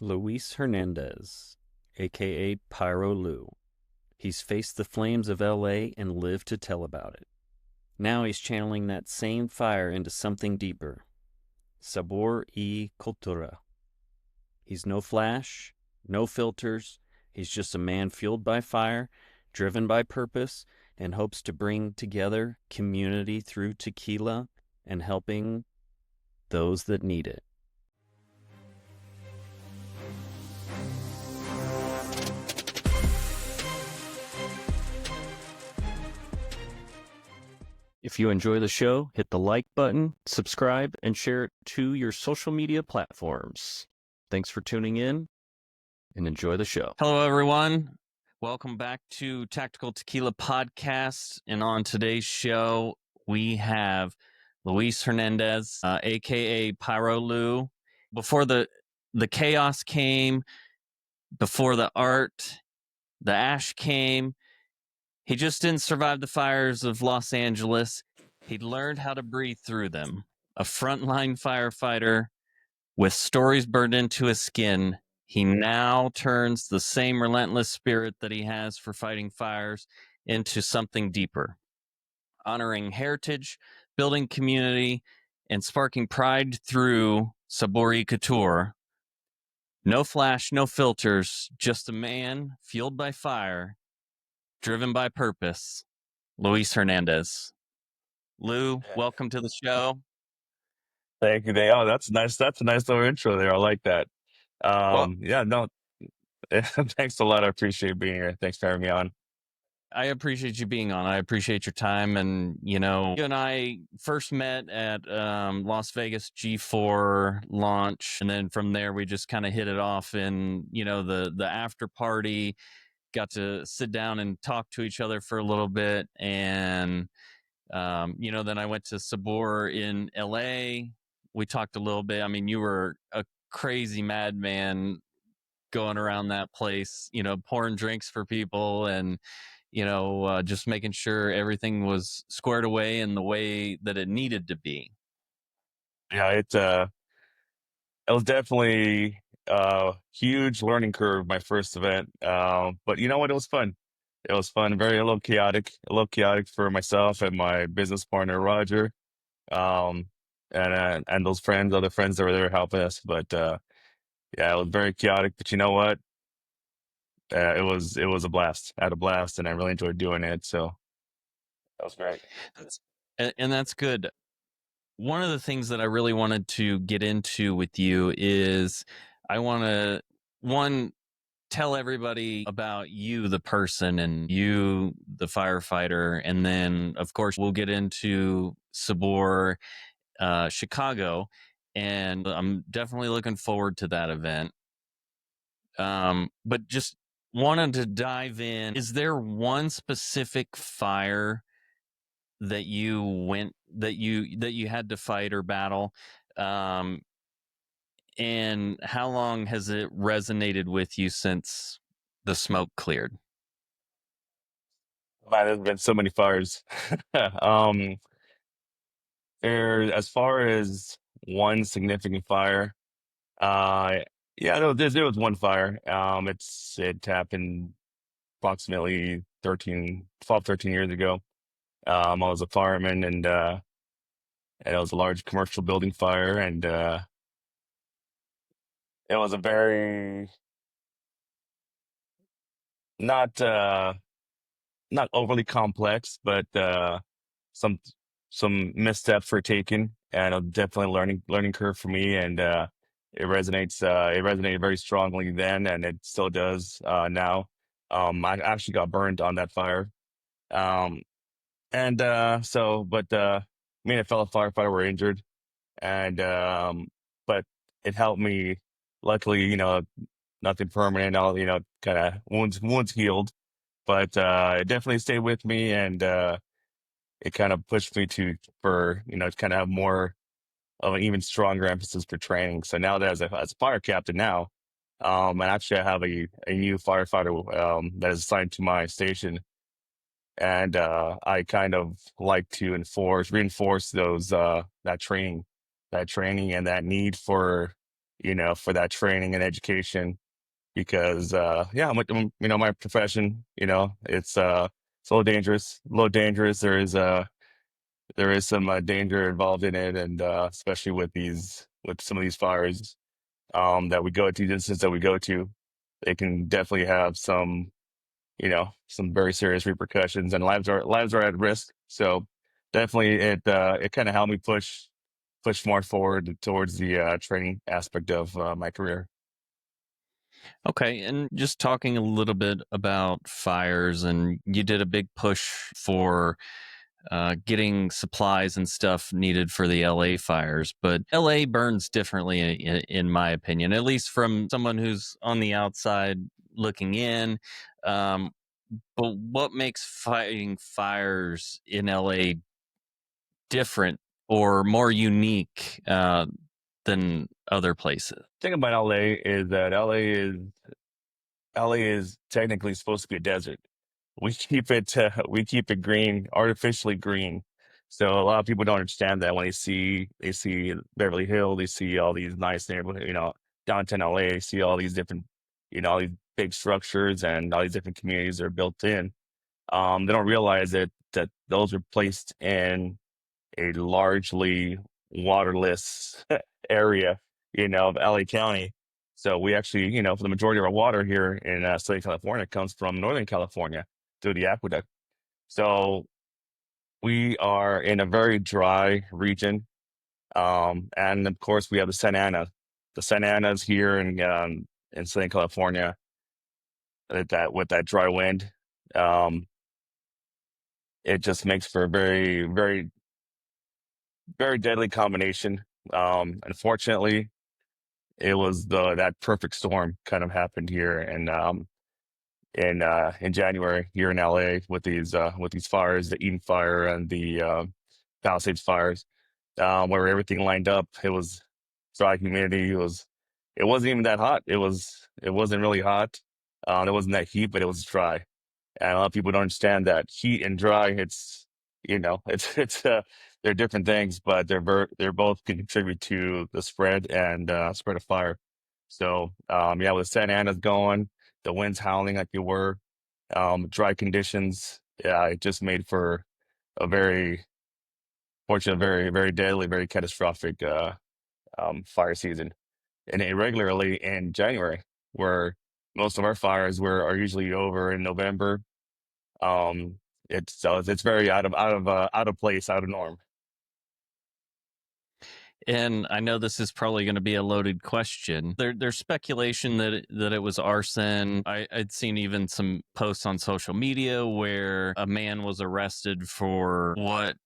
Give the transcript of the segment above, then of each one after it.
Luis Hernandez, aka PyroLou. He's faced the flames of LA and lived to tell about it. Now he's channeling that same fire into something deeper. Sabor y Cultura. He's no flash, no filters. He's just a man fueled by fire, driven by purpose, and hopes to bring together community through tequila and helping those that need it. If you enjoy the show, hit the like button, subscribe, and share it to your social media platforms. Thanks for tuning in and enjoy the show. Hello, everyone. Welcome back to Tactical Tequila Podcast. And on today's show, we have Luis Hernandez, aka PyroLou. Before the chaos came, before the art, the ash came, he just didn't survive the fires of Los Angeles. He'd learned how to breathe through them. A frontline firefighter with stories burned into his skin, he now turns the same relentless spirit that he has for fighting fires into something deeper, honoring heritage, building community, and sparking pride through Sabor y Cultura. No flash, no filters, just a man fueled by fire, driven by purpose. Luis Hernandez. Lou, welcome to the show. Thank you. Oh, that's nice. That's a nice little intro there. I like that. Well, Yeah, no, thanks a lot. I appreciate being here. Thanks for having me on. I appreciate you being on. I appreciate your time. And, you and I first met at Las Vegas G4 launch. And then from there, we just kind of hit it off in, the after party, got to sit down and talk to each other for a little bit. And, then I went to Sabor in LA. We talked a little bit. I mean, you were a crazy madman going around that place, pouring drinks for people and, just making sure everything was squared away in the way that it needed to be. Yeah, it was definitely a huge learning curve, my first event. But you know what? It was fun. It was fun. A little chaotic for myself and my business partner, Roger. Um, and those other friends that were there helping us. But, yeah, it was very chaotic, but you know what? It was a blast. I had a blast and I really enjoyed doing it. So that was great. And that's good. One of the things that I really wanted to get into with you is I want to, one, tell everybody about you, the person, and you, the firefighter. And then, of course, we'll get into Sabor, Chicago. And I'm definitely looking forward to that event. But just wanted to dive in. Is there one specific fire that you had to fight or battle? And how long has it resonated with you since the smoke cleared? Man, there's been so many fires. Um, as far as one significant fire, uh, yeah, there was one fire. It happened approximately 13 years ago. I was a fireman and it was a large commercial building fire and, it was a very not, not overly complex, but, some missteps were taken, and a definitely learning curve for me, and it resonated very strongly then, and it still does now. I actually got burned on that fire, um, and but me and a fellow firefighter were injured, and but it helped me. Luckily, nothing permanent. All kind of wounds healed, but it definitely stayed with me, and it kind of pushed me to kind of have more of an even stronger emphasis for training. So now that as a fire captain now, and actually I have a new firefighter that is assigned to my station, and I kind of like to reinforce those that training and that need for for that training and education because, yeah, my profession, it's a little dangerous, there is some danger involved in it. And, especially with some of these fires, that we go to, the instances that we go to, they can definitely have some very serious repercussions, and lives are at risk. So definitely it kind of helped me push more forward towards the training aspect of my career. Okay, and just talking a little bit about fires, and you did a big push for getting supplies and stuff needed for the LA fires. But LA burns differently, in my opinion, at least from someone who's on the outside looking in. Um, but what makes fighting fires in LA different or more unique than other places? Thing about LA is that LA is technically supposed to be a desert. We keep it green, artificially green. So a lot of people don't understand that when they see Beverly Hills, they see all these nice neighborhoods, downtown LA, they see all these different, all these big structures and all these different communities that are built in. They don't realize that those are placed in a largely waterless area, of LA County. So we actually, for the majority of our water here in Southern California comes from Northern California through the aqueduct. So we are in a very dry region. And of course, we have the Santa Ana. The Santa Ana's here in Southern California with that dry wind. Um, it just makes for a very, very, very deadly combination. Unfortunately, it was that perfect storm kind of happened here in January here in LA with these fires, the Eden fire and the Palisades fires, where everything lined up. It was dry humidity. It wasn't even that hot. It wasn't really hot. It wasn't that heat, but it was dry. And a lot of people don't understand that heat and dry, it's they're different things, but they're both can contribute to the spread and spread of fire. So yeah, with Santa Ana's going, the winds howling like they were, dry conditions, yeah, it just made for a very fortunate, very, very deadly, very catastrophic fire season. And irregularly in January, where most of our fires are usually over in November. It's very out of place, out of norm. And I know this is probably going to be a loaded question. There's speculation that it was arson. I'd seen even some posts on social media where a man was arrested for what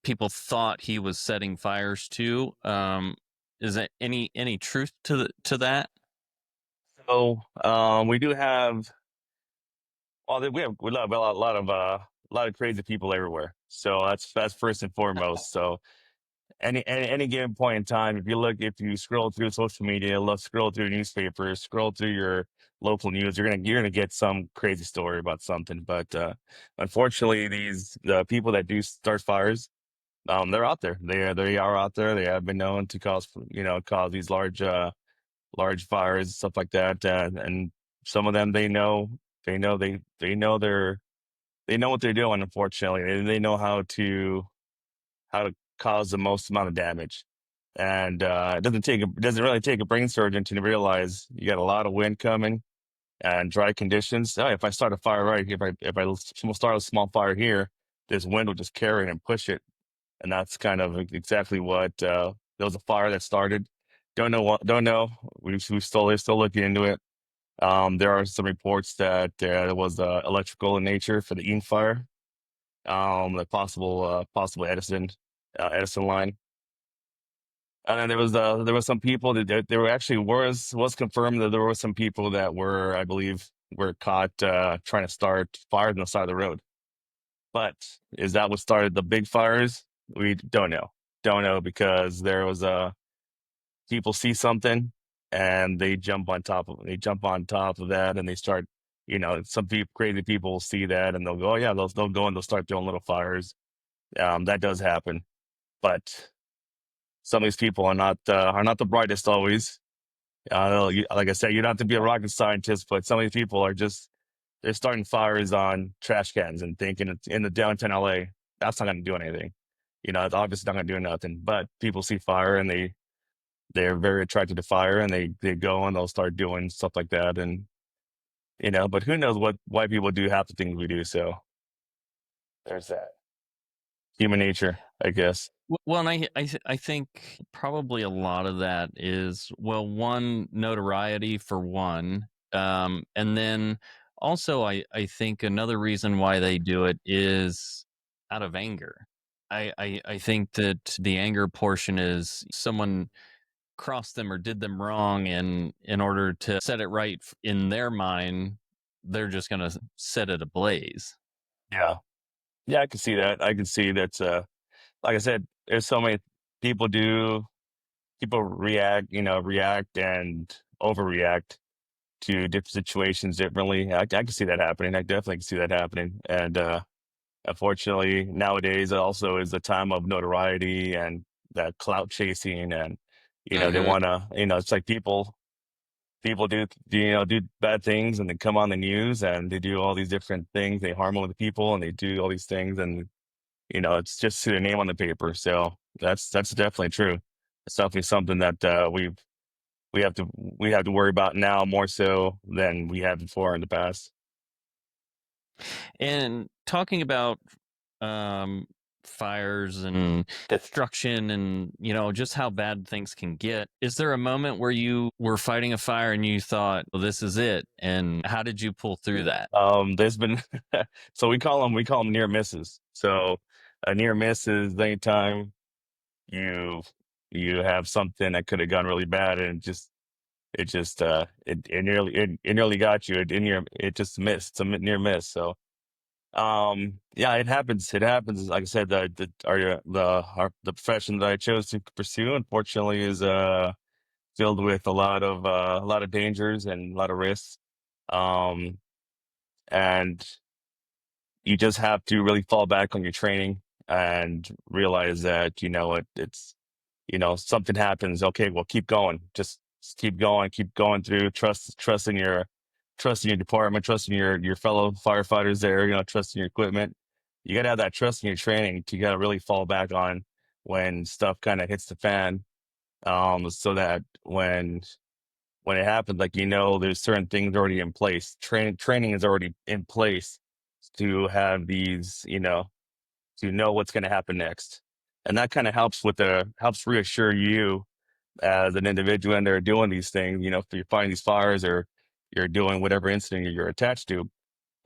people thought he was setting fires to. Is there any truth to that? So we do have well, we have a lot of crazy people everywhere. So that's first and foremost. So any given point in time, if you scroll through social media, scroll through newspapers, scroll through your local news, you're gonna get some crazy story about something. But unfortunately, the people that do start fires, they're out there. They are out there. They have been known to cause these large fires, stuff like that. And some of them they know what they're doing. Unfortunately, they know how to cause the most amount of damage. And it doesn't really take a brain surgeon to realize you got a lot of wind coming and dry conditions. Oh, if I start a fire right here, if I start a small fire here, this wind will just carry it and push it. And that's kind of exactly what there was a fire that started. Don't know. We're still looking into it. There are some reports that it was electrical in nature for the Eden fire, the possible Edison line. And then there was some people that there were actually was confirmed that there were some people that I believe, were caught trying to start fires on the side of the road. But is that what started the big fires? We don't know. Don't know because there was people see something and they jump on top of that and they start, some people, crazy people see that and they'll go, oh yeah, they'll go and they'll start doing little fires. That does happen, but some of these people are not the brightest always. Like I said, you don't have to be a rocket scientist, but some of these people are just they're starting fires on trash cans and thinking it's in the downtown LA. That's not going to do anything. It's obviously not going to do nothing. But people see fire and they're very attracted to fire, and they go and they'll start doing stuff like that. And but who knows why people do half the things we do. So there's that. Human nature, I guess. Well, and I think probably a lot of that is, well, one, notoriety for one, and then also I think another reason why they do it is out of anger. I think that the anger portion is someone crossed them or did them wrong, and in order to set it right in their mind, they're just going to set it ablaze. Yeah. Yeah, I can see that. I can see that. Like I said, there's so many people do people react, react and overreact to different situations differently. I can see that happening. I definitely can see that happening. And unfortunately, nowadays also is the time of notoriety and that clout chasing, and they Hmm. want to, it's like people do bad things and they come on the news and they do all these different things. They harm other people and they do all these things, and it's just to their name on the paper. So that's definitely true. It's definitely something that we have to worry about now more so than we had before in the past. And talking about um, fires and destruction and, just how bad things can get, is there a moment where you were fighting a fire and you thought, well, this is it? And how did you pull through that? There's been so we call them near misses. So a near miss is anytime you you have something that could have gone really bad and it nearly got you. It just missed. It's a near miss. So yeah, it happens. It happens. Like I said, the profession that I chose to pursue, unfortunately, is filled with a lot of dangers and a lot of risks. Um, and you just have to really fall back on your training and realize that it's something happens. Okay, well, keep going. Just keep going through. Trust in your department, trust in your fellow firefighters there. Trust in your equipment. You got to have that trust in your training. You got to really fall back on when stuff kind of hits the fan. So that when it happens, like there's certain things already in place. Training is already in place to have these, to know what's going to happen next, and that kind of helps reassure you as an individual and they're doing these things. If you're fighting these fires or you're doing whatever incident you're attached to.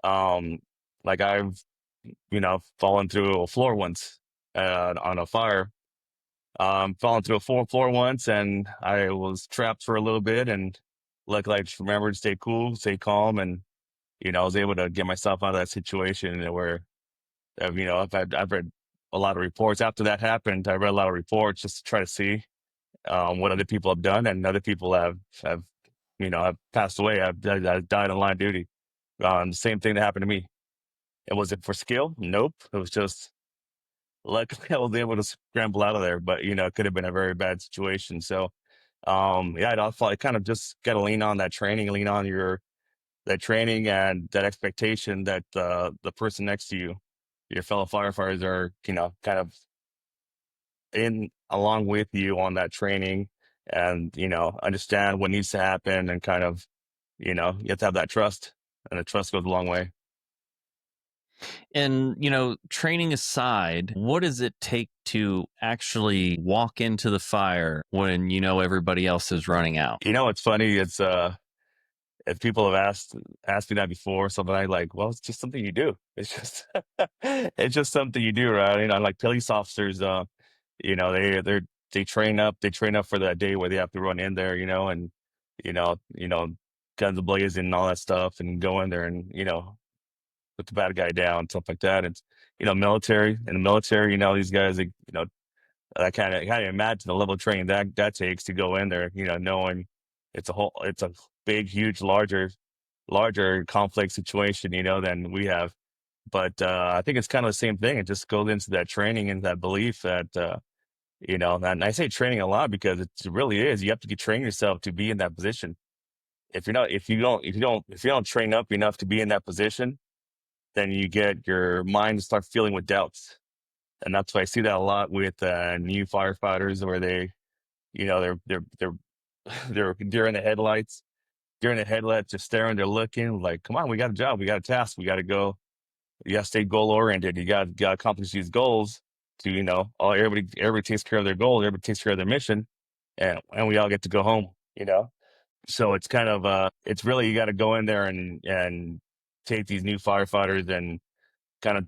Um, like I've fallen through a floor once on a fire. Fallen through a floor once, and I was trapped for a little bit, and luckily I just remembered to stay cool, stay calm, and I was able to get myself out of that situation. And where I've read a lot of reports after that happened. I read a lot of reports just to try to see what other people have done, and other people have have passed away. I've died in line of duty. The same thing that happened to me. And was it for skill? Nope. It was just luckily I was able to scramble out of there. But it could have been a very bad situation. So yeah, I kind of just got to lean on that training, lean on that training and that expectation that the person next to you, your fellow firefighters, are kind of in along with you on that training, and understand what needs to happen, and kind of you have to have that trust, and the trust goes a long way. And, training aside, what does it take to actually walk into the fire when everybody else is running out? It's funny. It's if people have asked me that before, something I like, well, it's just something you do. It's just it's just something you do, right? Like police officers, they train up for that day where they have to run in there, and you know, you know, guns blazing and all that stuff, and go in there and put the bad guy down, stuff like that. It's military in the military, these guys, I kind of imagine the level of training that takes to go in there, knowing it's a big, huge, larger conflict situation, than we have. But I think it's kind of the same thing. It just goes into that training and that belief that And I say training a lot because it really is. You have to train yourself to be in that position. If you don't train up enough to be in that position, then you get your mind to start feeling with doubts. And that's why I see that a lot with new firefighters, where they're they're in the headlights, just staring, they're looking like, come on, we got a job, we got a task, we got to go. You got to stay goal oriented. You got to accomplish these goals. To everybody takes care of their goal, everybody takes care of their mission, and we all get to go home. So it's kind of it's really, you got to go in there and take these new firefighters and kind of,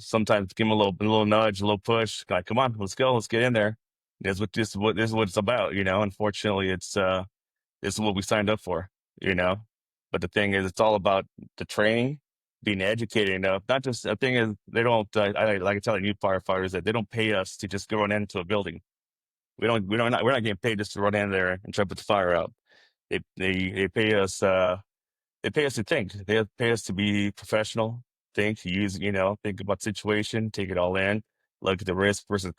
sometimes give them a little nudge, a little push, like, come on, let's go, let's get in there. This is what it's about. Unfortunately, this is what we signed up for. you know but the thing is, it's all about the training, being educated enough. Not just, the thing is, they don't I like to tell the new firefighters that they don't pay us to just go run into a building. We're not getting paid just to run in there and try to put the fire out. They pay us, to think. They pay us to be professional, think about situation, take it all in, look at the risk versus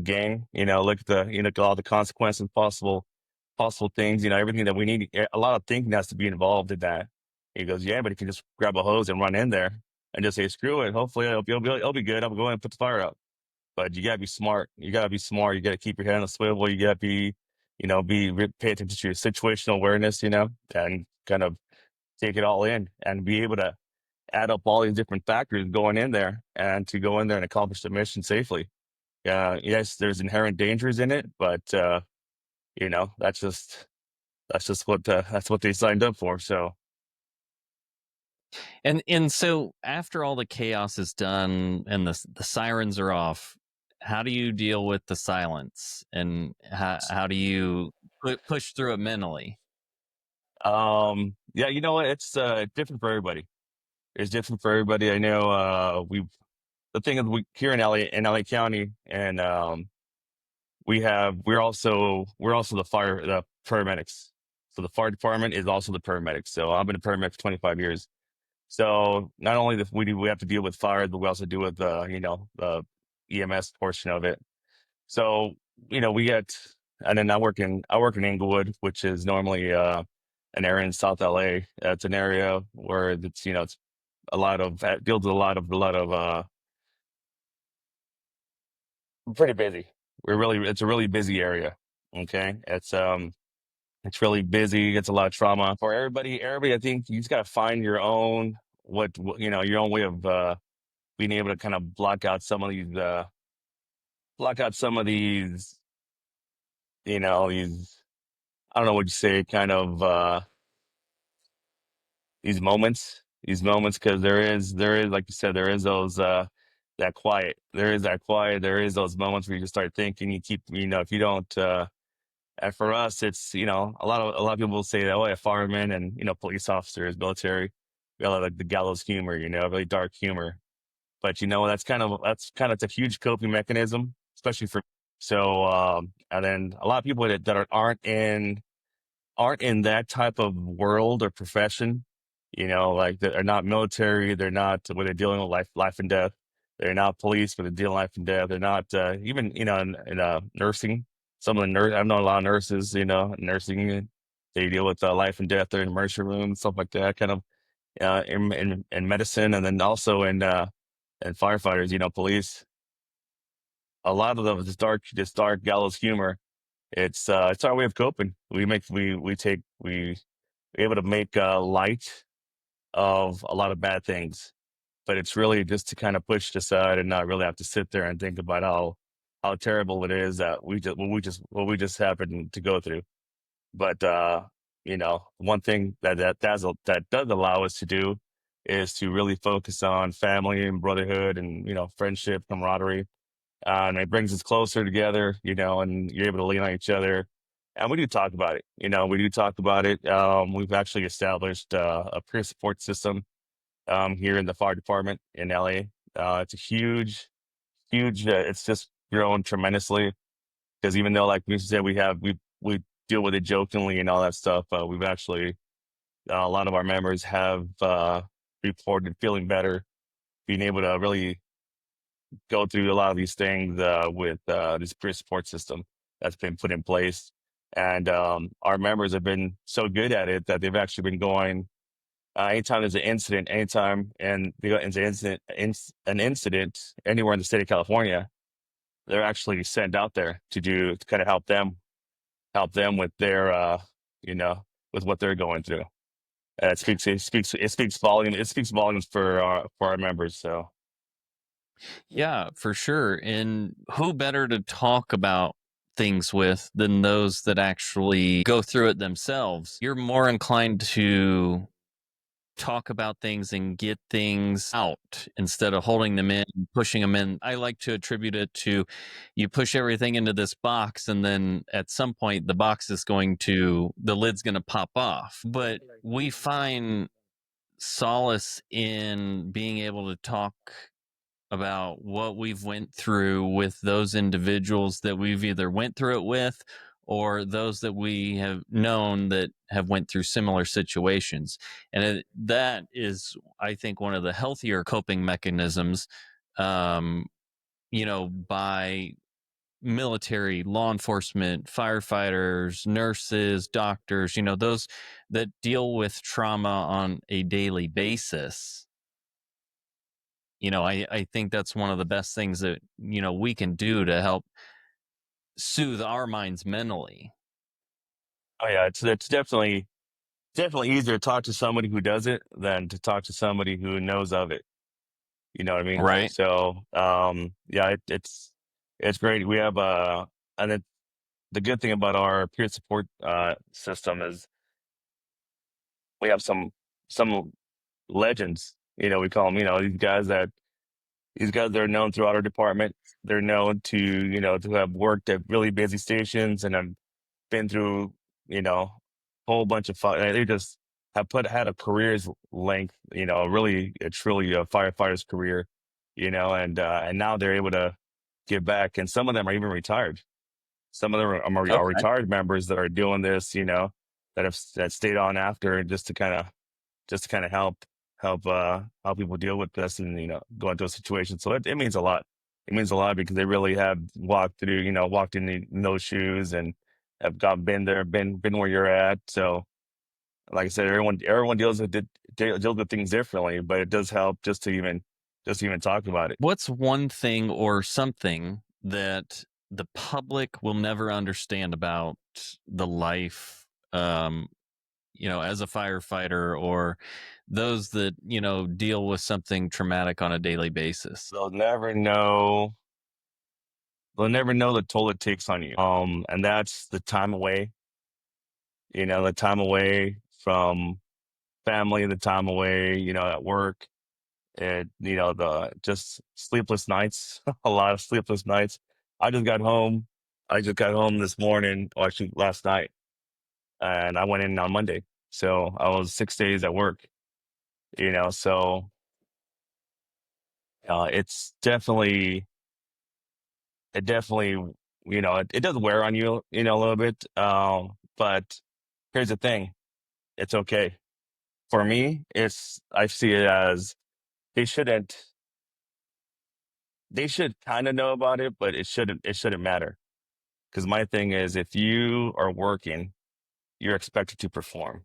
gain. Look at all the consequences, possible things. Everything that we need. A lot of thinking has to be involved in that. He goes, yeah, but you can just grab a hose and run in there and just say, screw it. Hopefully, it'll be good. I'm going to put the fire out. But you gotta be smart. You gotta be smart. You gotta keep your head on a swivel. You gotta pay attention to your situational awareness, and kind of take it all in and be able to add up all these different factors going in there, and to go in there and accomplish the mission safely. Yes, there's inherent dangers in it, but that's just what they signed up for. So And so after all the chaos is done and the sirens are off, how do you deal with the silence, and how do you push through it mentally? yeah, you know what? It's different for everybody. It's different for everybody. I know the thing is, we here in LA County, and we're also the paramedics. So the fire department is also the paramedics. So I've been a paramedic for 25 years. So not only we have to deal with fire, but we also deal with the EMS portion of it. So we get, and then I work in Inglewood, which is normally an area in South LA. It's an area where it's a lot of deals with a lot of pretty busy. It's a really busy area. Okay, it's really busy. It's a lot of trauma for everybody. Everybody, I think you just got to find your own, your own way of being able to kind of block out some of these, these, I don't know what you say, kind of these moments, because there is, like you said, there is those that quiet, there is those moments where you just start thinking. You keep, if you don't. And for us, it's, a lot of people say that, oh, yeah, firemen and police officers, military, we all have like the gallows humor, really dark humor. But that's a huge coping mechanism, especially for. So and then a lot of people that aren't in that type of world or profession, like, that are not military, they're not where they're dealing with life and death. They're not police, but they're dealing with life and death. They're not even in nursing. Some of the I've known a lot of nurses, nursing. They deal with life and death. They're in emergency rooms, stuff like that, kind of in medicine, and then also in firefighters, police. A lot of them, this dark gallows humor. It's our way of coping. We're able to make light of a lot of bad things, but it's really just to kind of push it aside and not really have to sit there and think about how terrible it is that what we just happened to go through. But one thing that does allow us to do is to really focus on family and brotherhood and friendship, camaraderie, and it brings us closer together, and you're able to lean on each other. And we do talk about it. We do talk about it. We've actually established a peer support system here in the fire department in LA. It's a huge. It's just grown tremendously, because even though, like we said, we deal with it jokingly and all that stuff, we've actually, a lot of our members have reported feeling better, being able to really go through a lot of these things with this peer support system that's been put in place. And our members have been so good at it that they've actually been going anytime there's an incident, anytime and there's an incident anywhere in the state of California, they're actually sent out there to kind of help them with their you know with what they're going through. It speaks volumes for our members. So Yeah, for sure. And who better to talk about things with than those that actually go through it themselves? You're more inclined to talk about things and get things out instead of holding them in, pushing them in. I like to attribute it to you push everything into this box, and then at some point the lid's going to pop off. But we find solace in being able to talk about what we've went through with those individuals that we've either went through it with, or those that we have known that have went through similar situations. And that is, I think, one of the healthier coping mechanisms, um, by military, law enforcement, firefighters, nurses, doctors, those that deal with trauma on a daily basis. I think that's one of the best things that, we can do to help soothe our minds mentally. oh yeah, it's definitely easier to talk to somebody who does it than to talk to somebody who knows of it. You know what I mean? Right. So yeah, it's great. We have and it, the good thing about our peer support system is we have some legends. We call them. These guys that are known throughout our department. They're known to have worked at really busy stations and have been through, a whole bunch of fire. They just have had a career's length, really, a truly a firefighter's career, and now they're able to give back. And some of them are even retired. Some of them are Okay. retired members that are doing this, that stayed on after just to kind of help people deal with this and go into a situation. So it means a lot. It means a lot because they really have walked in those shoes and have been there, been where you're at. So like I said, everyone deals with things differently, but it does help just to even talk about it. What's one thing or something that the public will never understand about the life, as a firefighter, or those that, deal with something traumatic on a daily basis? They'll never know the toll it takes on you. And that's the time away, the time away from family, the time away, at work, and the just sleepless nights, a lot of sleepless nights. I just got home. I just got home this morning, or actually last night, and I went in on Monday. So I was 6 days at work, so it's definitely, it does wear on you, a little bit. But here's the thing. It's okay. For me, I see it as they shouldn't, they should kind of know about it, but it shouldn't matter. Because my thing is, if you are working, you're expected to perform.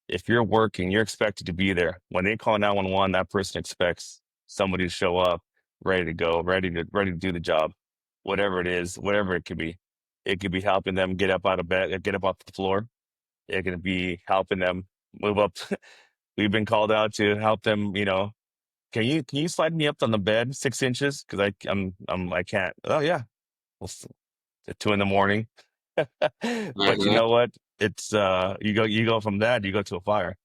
If you're working, you're expected to be there. When they call 911, that person expects somebody to show up, ready to go, ready to do the job, whatever it is, whatever it could be. It could be helping them get up out of bed, get up off the floor. It could be helping them move up. We've been called out to help them. Can you slide me up on the bed 6 inches? Because I can't. Oh yeah, well, at 2 in the morning. But you Mhm. know what? It's you go from that, you go to a fire.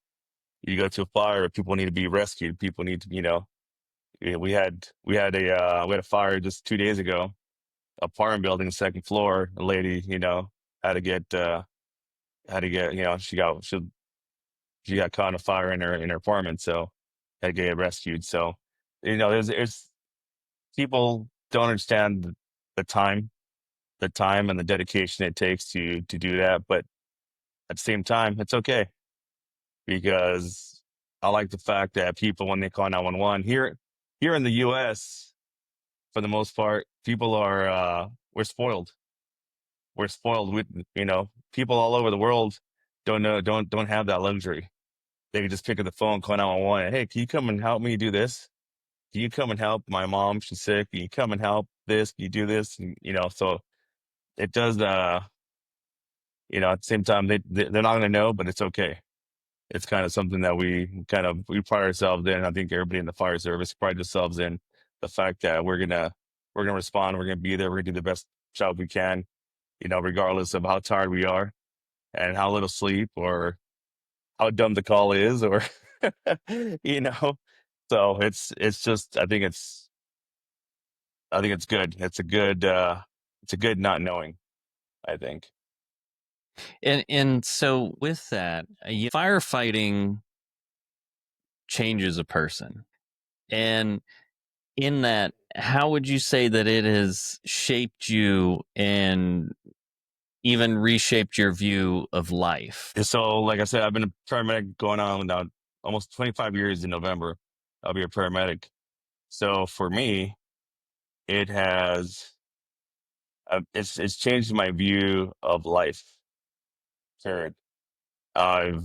You go to a fire, people need to be rescued. People need to, we had a fire just 2 days ago, apartment building, second floor. A lady, had to get had to get, she got caught in a fire in her apartment, so had to get rescued. So, there's people don't understand the time and the dedication it takes to do that. But at the same time, it's okay because I like the fact that people, when they call 911 here here in the U.S., for the most part, people are we're spoiled. We're spoiled with people all over the world don't have that luxury. They can just pick up the phone, call 911. Hey, can you come and help me do this? Can you come and help my mom? She's sick. Can you come and help this? Can you do this? And, so it does. At the same time, they're not going to know, but it's okay. It's kind of something that we pride ourselves in. I think everybody in the fire service pride themselves in the fact that we're gonna respond. We're gonna be there. We're gonna do the best job we can. Regardless of how tired we are and how little sleep or how dumb the call is, or you know. So it's just I think it's good. It's a good not knowing, I think. And so with that, firefighting changes a person. And in that, how would you say that it has shaped you and even reshaped your view of life? And so, like I said, I've been a paramedic going on now almost 25 years in November. I'll be a paramedic. So for me, it has it's changed my view of life. Period. I've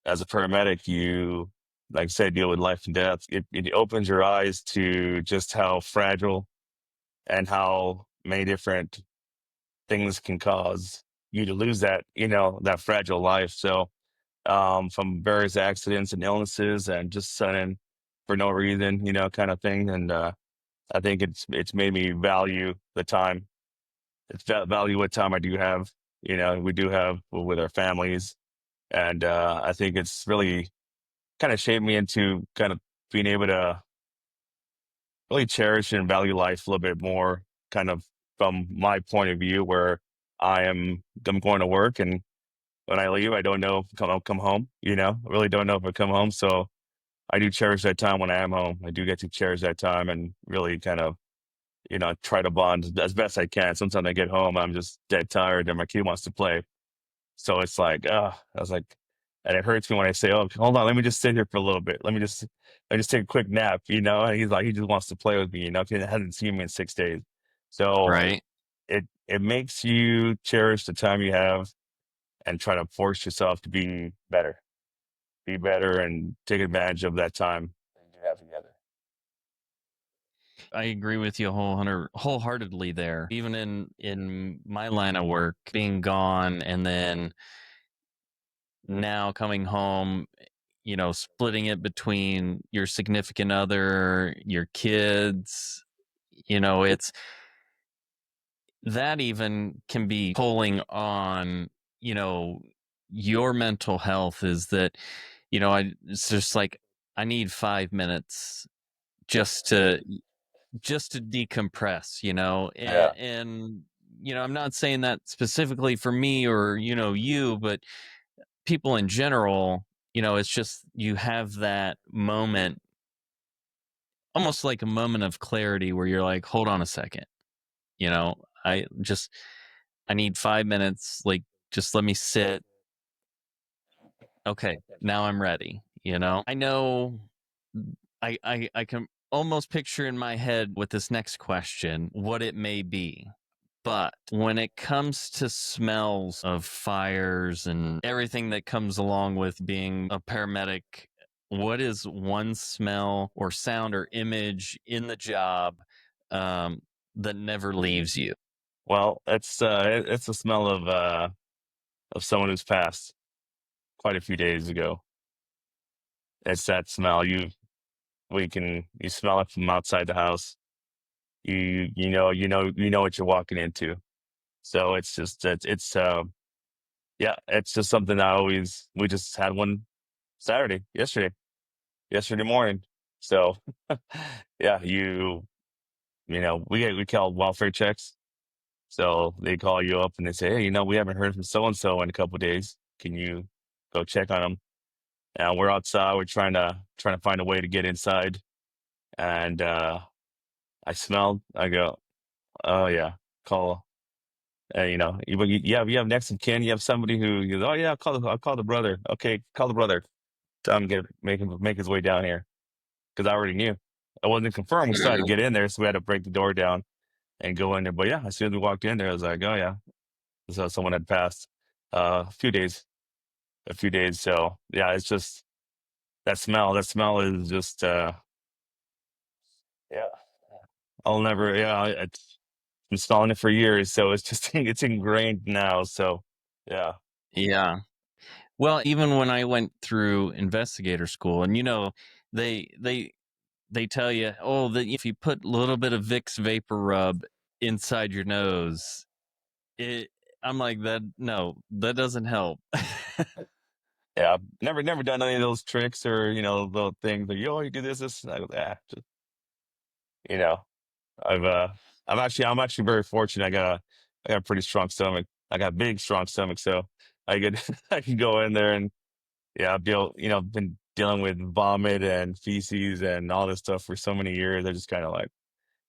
As a paramedic, you, like I said, deal with life and death. It opens your eyes to just how fragile and how many different things can cause you to lose that fragile life. So, from various accidents and illnesses and just sudden for no reason, kind of thing. And I think it's made me value the time. Value what time I do have. We do have with our families, and I think it's really kind of shaped me into kind of being able to really cherish and value life a little bit more, kind of from my point of view, where I'm going to work, and when I leave, I don't know if I'll come home. I really don't know if I'll come home. So I do cherish that time when I am home. I do get to cherish that time and really kind of try to bond as best I can. Sometimes I get home, I'm just dead tired, and my kid wants to play. So it's like, I was like, and it hurts me when I say, "Oh, hold on, let me just sit here for a little bit. Let me just take a quick nap," And he's like, he just wants to play with me, 'cause he hasn't seen me in 6 days. So Right. it makes you cherish the time you have and try to force yourself to be better, and take advantage of that time that you have together. I agree with you wholeheartedly there. Even in my line of work, being gone and then now coming home, splitting it between your significant other, your kids, it's that even can be pulling on, you know, your mental health is that, it's just like I need 5 minutes just to decompress, Yeah. and I'm not saying that specifically for me or you, but people in general. It's just you have that moment, almost like a moment of clarity where you're like, hold on a second, you know, I just I need 5 minutes, like just let me sit. Okay, now I'm ready. I know I can almost picture in my head with this next question what it may be. But when it comes to smells of fires and everything that comes along with being a paramedic, what is one smell or sound or image in the job um, that never leaves you? Well, it's the smell of someone who's passed quite a few days ago. It's that smell. You smell it from outside the house. You know what you're walking into. So it's just it's yeah, it's just something I always we just had one yesterday morning. So yeah, we call welfare checks. So they call you up and they say, hey, we haven't heard from so and so in a couple of days. Can you go check on them? And we're outside. We're trying to find a way to get inside. And I smelled. I go, oh yeah, call. You have next of kin. You have somebody who you go, oh yeah, I'll call the brother. Okay, call the brother. Tell him make his way down here because I already knew. I wasn't confirmed. We still had to get in there, so we had to break the door down and go in there. But yeah, as soon as we walked in there, I was like, oh yeah, so someone had passed a few days, a few days. So yeah, it's just that smell. That smell is just yeah. I'll never. Yeah, it's been smelling it for years, so it's just it's ingrained now. So yeah. Yeah. Well, even when I went through investigator school, and they they they tell you, oh, that if you put a little bit of Vicks vapor rub inside your nose, it. I'm like that. No, that doesn't help. Yeah, I've never done any of those tricks or little things like, yo, you do this. And I go, just, you know, I've I'm actually very fortunate. I got a pretty strong stomach. I got a big, strong stomach, so I could I can go in there and yeah, been dealing with vomit and feces and all this stuff for so many years. I just kind of like,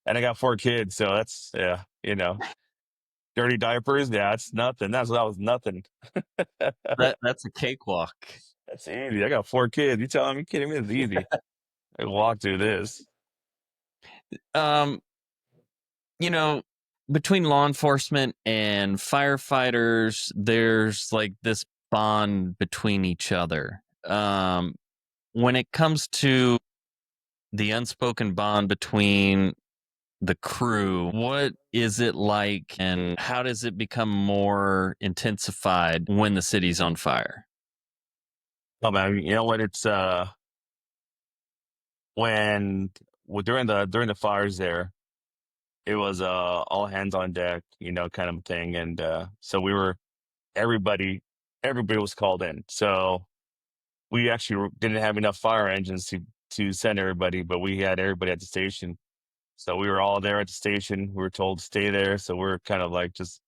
and I got 4 kids, so that's yeah, dirty diapers. Yeah, it's nothing. That was nothing. That's a cakewalk. That's easy. I got 4 kids. You telling me? You kidding me? It's easy. I can walk through this. Um, you know, between law enforcement and firefighters, there's like this bond between each other. When it comes to the unspoken bond between the crew, what is it like, and how does it become more intensified when the city's on fire? Oh man, you know what? It's when well, during the fires there, it was all hands on deck, kind of thing, and so everybody everybody was called in. So we actually didn't have enough fire engines to send everybody, but we had everybody at the station. So we were all there at the station. We were told to stay there, so we're kind of like just.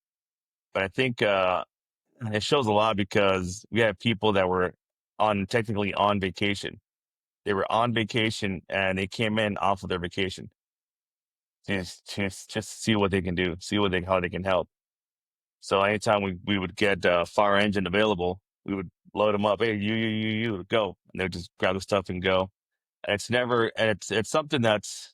But I think it shows a lot because we had people that were on technically on vacation. They were on vacation and they came in off of their vacation just see what they can do, see how they can help. So anytime we would get a fire engine available, we would load them up. Hey, you, go, and they would just grab the stuff and go. And it's something that's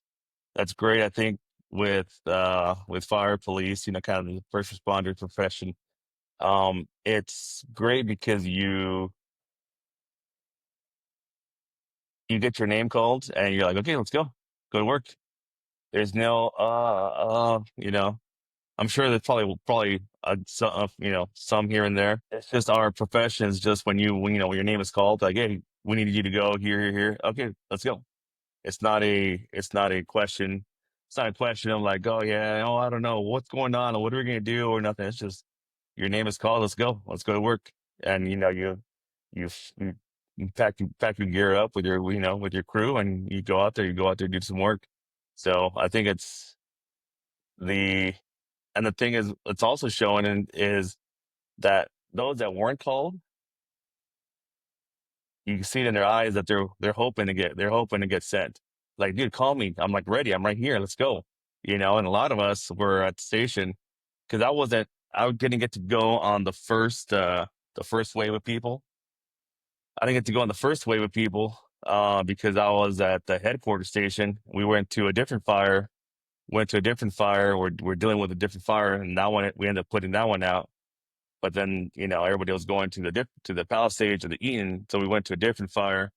great. I think with fire police, kind of the first responder profession. It's great because you get your name called and you're like, okay, let's go to work. There's no I'm sure there's probably some here and there. It's just our profession is just when your name is called, like, hey, we need you to go here, here, here. Okay, let's go. It's not a question. It's not a question of like, oh yeah, oh I don't know what's going on or what are we gonna do or nothing. It's just your name is called. Let's go to work. And you you, you pack your gear up with your crew and you go out there. You go out there do some work. So I think the the thing is it's also showing is that those that weren't called, you can see it in their eyes that they're hoping to get sent. Like, dude, call me. I'm like ready. I'm right here. Let's go. And a lot of us were at the station because I didn't get to go on the first wave of people. I didn't get to go on the first wave of people because I was at the headquarters station. We went to a different fire. We're dealing with a different fire, and that one we ended up putting that one out. But then, everybody was going to the Palisades or the Eaton, so we went to a different fire.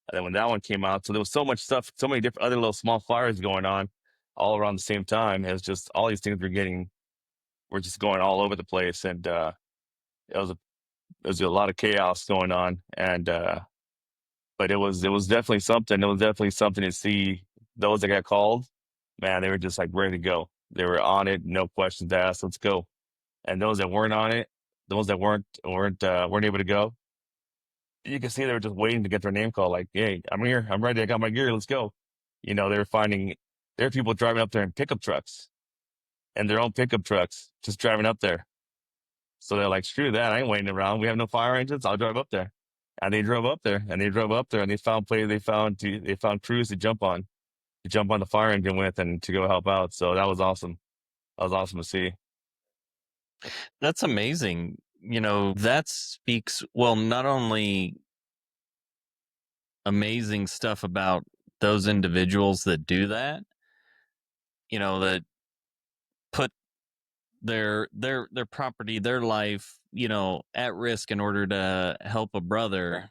And then when that one came out, so there was so much stuff, so many different other little small fires going on all around the same time. It was just all these things were just going all over the place, and it was a lot of chaos going on. And but it was definitely something. It was definitely something to see those that got called. Man, they were just like ready to go. They were on it, no questions asked. Let's go. And those that weren't on it, those that weren't able to go, you can see they were just waiting to get their name called. Like, hey, I'm here, I'm ready, I got my gear, let's go. They were finding there are people driving up there in pickup trucks and their own pickup trucks, just driving up there. So they're like, screw that, I ain't waiting around. We have no fire engines, I'll drive up there. And they drove up there, and they drove up there, and they found crews to jump on the fire engine with and to go help out. So that was awesome. That was awesome to see. That's amazing. That speaks, well, not only amazing stuff about those individuals that do that, that put their property, their life, at risk in order to help a brother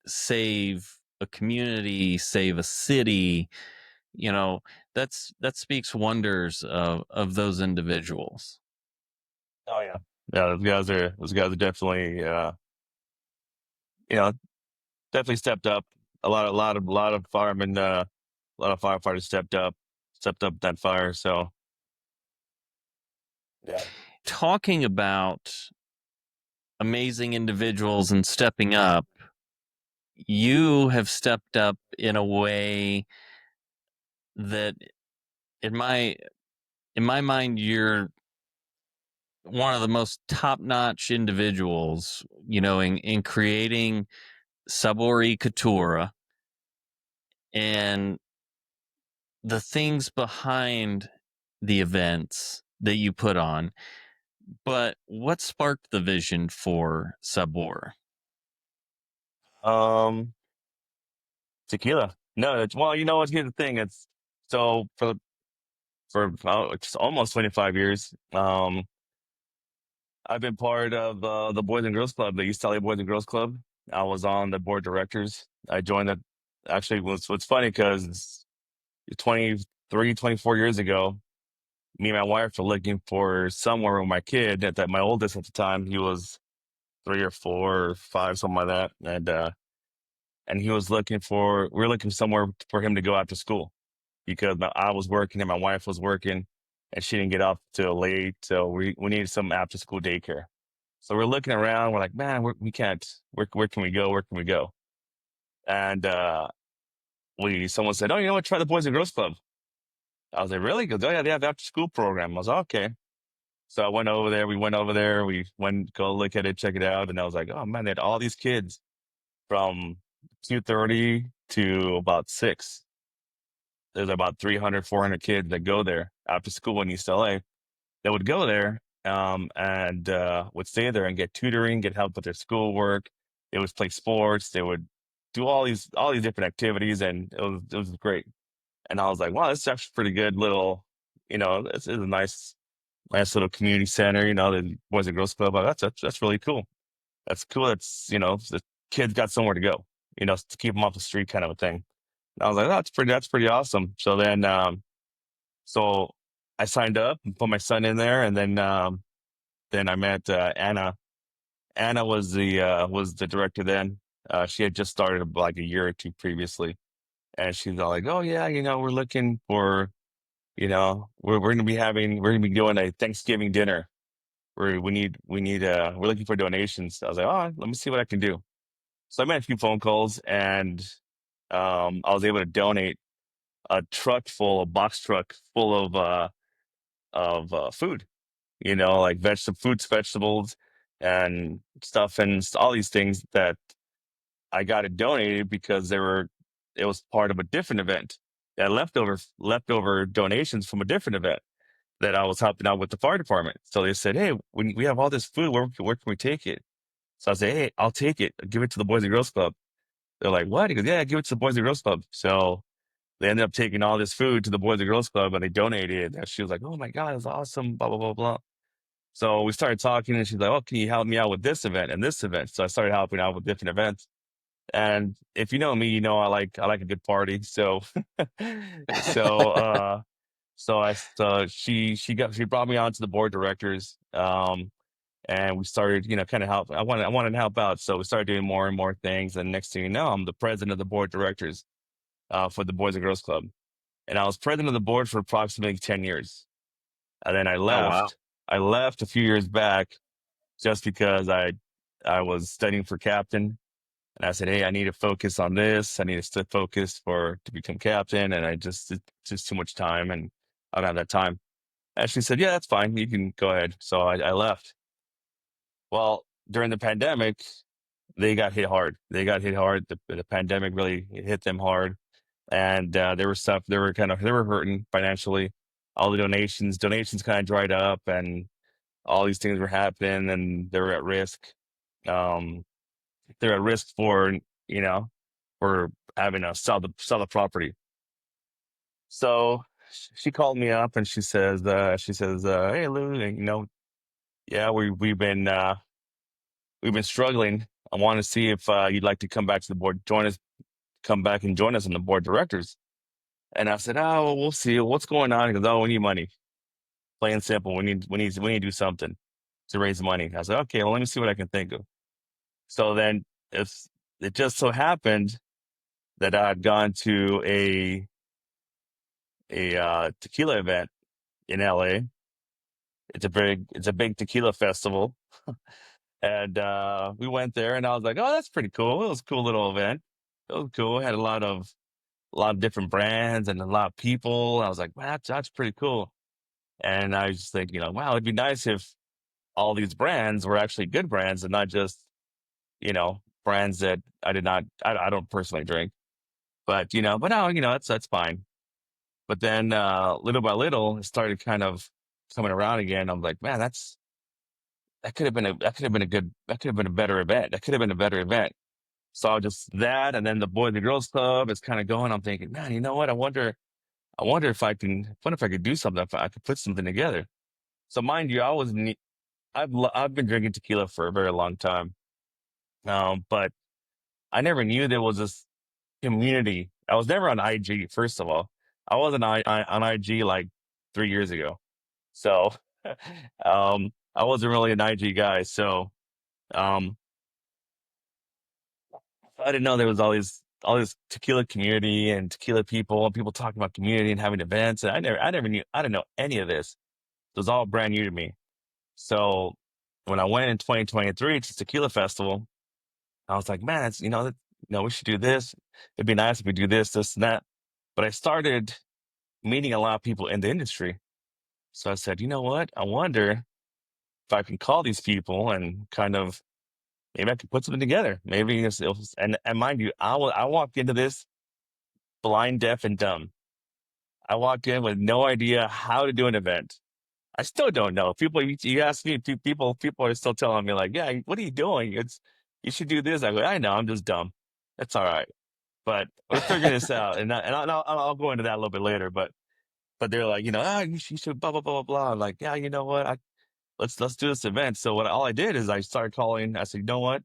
save a community, save a city, that speaks wonders of those individuals. Oh yeah. Yeah, those guys are definitely you know, definitely stepped up. A lot of firemen, a lot of firefighters stepped up that fire. So yeah. Talking about amazing individuals and stepping up, you have stepped up in a way that in my mind, you're one of the most top-notch individuals, in creating Sabor y Cultura and the things behind the events that you put on. But what sparked the vision for Sabor? Um, Tequila. No, well, here's the thing. It's so for it's almost 25 years. I've been part of the Boys and Girls Club, the East LA Boys and Girls Club. I was on the board of directors. I joined it. Actually, what's funny because 23, 24 years ago, me and my wife were looking for somewhere with my kid. That my oldest at the time, he was 3 or 4 or 5, something like that, and he was looking for. We were looking somewhere for him to go after school because I was working and my wife was working, and she didn't get up till late. So we needed some after school daycare. So we're looking around. We're like, man, we can't. Where can we go? Where can we go? And we someone said, oh, you know what? Try the Boys and Girls Club. I was like, really? He goes, oh yeah, they have after school program. I was like, okay. So I went over there. We went over there. We went go look at it, check it out, and I was like, oh man, they had all these kids from 2:30 to about 6. There's about 300, 400 kids that go there after school in East LA that would go there and would stay there and get tutoring, get help with their schoolwork. They would play sports. They would do all these different activities, and it was great. And I was like, wow, this is actually pretty good little, this is a nice little community center. The Boys and Girls Club. That's really cool. That's cool. The kids got somewhere to go. To keep them off the street, kind of a thing. And I was like, that's pretty awesome. So so I signed up and put my son in there, and then I met Anna. Anna was the director then. She had just started like a year or two previously, and she's all like, "Oh yeah, we're looking for, we're gonna be doing a Thanksgiving dinner. We're looking for donations." I was like, "Oh, let me see what I can do." So I made a few phone calls, and I was able to donate a box truck full of food, like fruits, vegetables, and stuff, and all these things that I got it donated because it was part of a different event. That leftover donations from a different event that I was helping out with the fire department. So they said, "Hey, we have all this food. Where can we take it?" So I said, "Hey, I'll take it. Give it to the Boys and Girls Club." They're like, "What?" He goes, "Yeah, give it to the Boys and Girls Club." So they ended up taking all this food to the Boys and Girls Club, and they donated it. And she was like, "Oh my God, it's awesome!" Blah blah blah blah. So we started talking, and she's like, "Oh, can you help me out with this event and this event?" So I started helping out with different events. And if you know me, I like a good party. So so she brought me on to the board of directors. And we started, kind of help. I wanted to help out. So we started doing more and more things. And next thing you know, I'm the president of the board of directors for the Boys and Girls Club. And I was president of the board for approximately 10 years. And then I Oh, wow. left. I left a few years back just because I was studying for captain. And I said, "Hey, I need to focus on this. I need to stay focused to become captain." And it's just too much time, and I don't have that time. And she said, "Yeah, that's fine. You can go ahead." So I left. Well, during the pandemic, they got hit hard. They got hit hard. The pandemic really hit them hard, and they were stuff. They were hurting financially. All the donations kind of dried up, and all these things were happening, and they were at risk. Um, they're at risk for, you know, for having to sell the property. So she called me up and she says, "Hey Lou, yeah, we've been struggling. I want to see if you'd like to come back to the board, come back and join us on the board of directors." And I said, "Oh, well, we'll see. What's going on?" He goes, "Oh, we need money. Plain and simple. We need to do something to raise money." I said, "Okay, well, let me see what I can think of." So then, if it just so happened that I had gone to a tequila event in LA. It's a big tequila festival, and we went there, and I was like, "Oh, that's pretty cool. It was a cool little event. It was cool. It had a lot of different brands and a lot of people." I was like, "Man, that's pretty cool." And I was just thinking, wow, it'd be nice if all these brands were actually good brands and not just, brands that I don't personally drink. But no, that's fine. But then little by little, it started kind of coming around again. I'm like, man, that could have been a better event. That could have been a better event. So just that, and then the Boys and Girls Club is kind of going. I'm thinking, man, you know what? I wonder if I could do something, if I could put something together. So mind you, I've been drinking tequila for a very long time, but I never knew there was this community. I was never on IG. First of all, I wasn't on IG like 3 years ago, so I wasn't really an IG guy. So um, I didn't know there was all this tequila community and tequila people and people talking about community and having events. And I didn't know any of this. It was all brand new to me. So when I went in 2023 to Tequila Festival, I was like, man, we should do this. It'd be nice if we do this, this, and that. But I started meeting a lot of people in the industry. So I said, you know what? I wonder if I can call these people and kind of maybe I can put something together. Maybe and mind you, I walked into this blind, deaf, and dumb. I walked in with no idea how to do an event. I still don't know. You ask me, people are still telling me like, yeah, what are you doing? You should do this. I go, I know, I'm just dumb. That's all right. But we're figuring this out, and I'll go into that a little bit later. But they're like, you should blah blah blah blah blah. I'm like, yeah, you know what? Let's do this event. So all I did is I started calling. I said, you know what?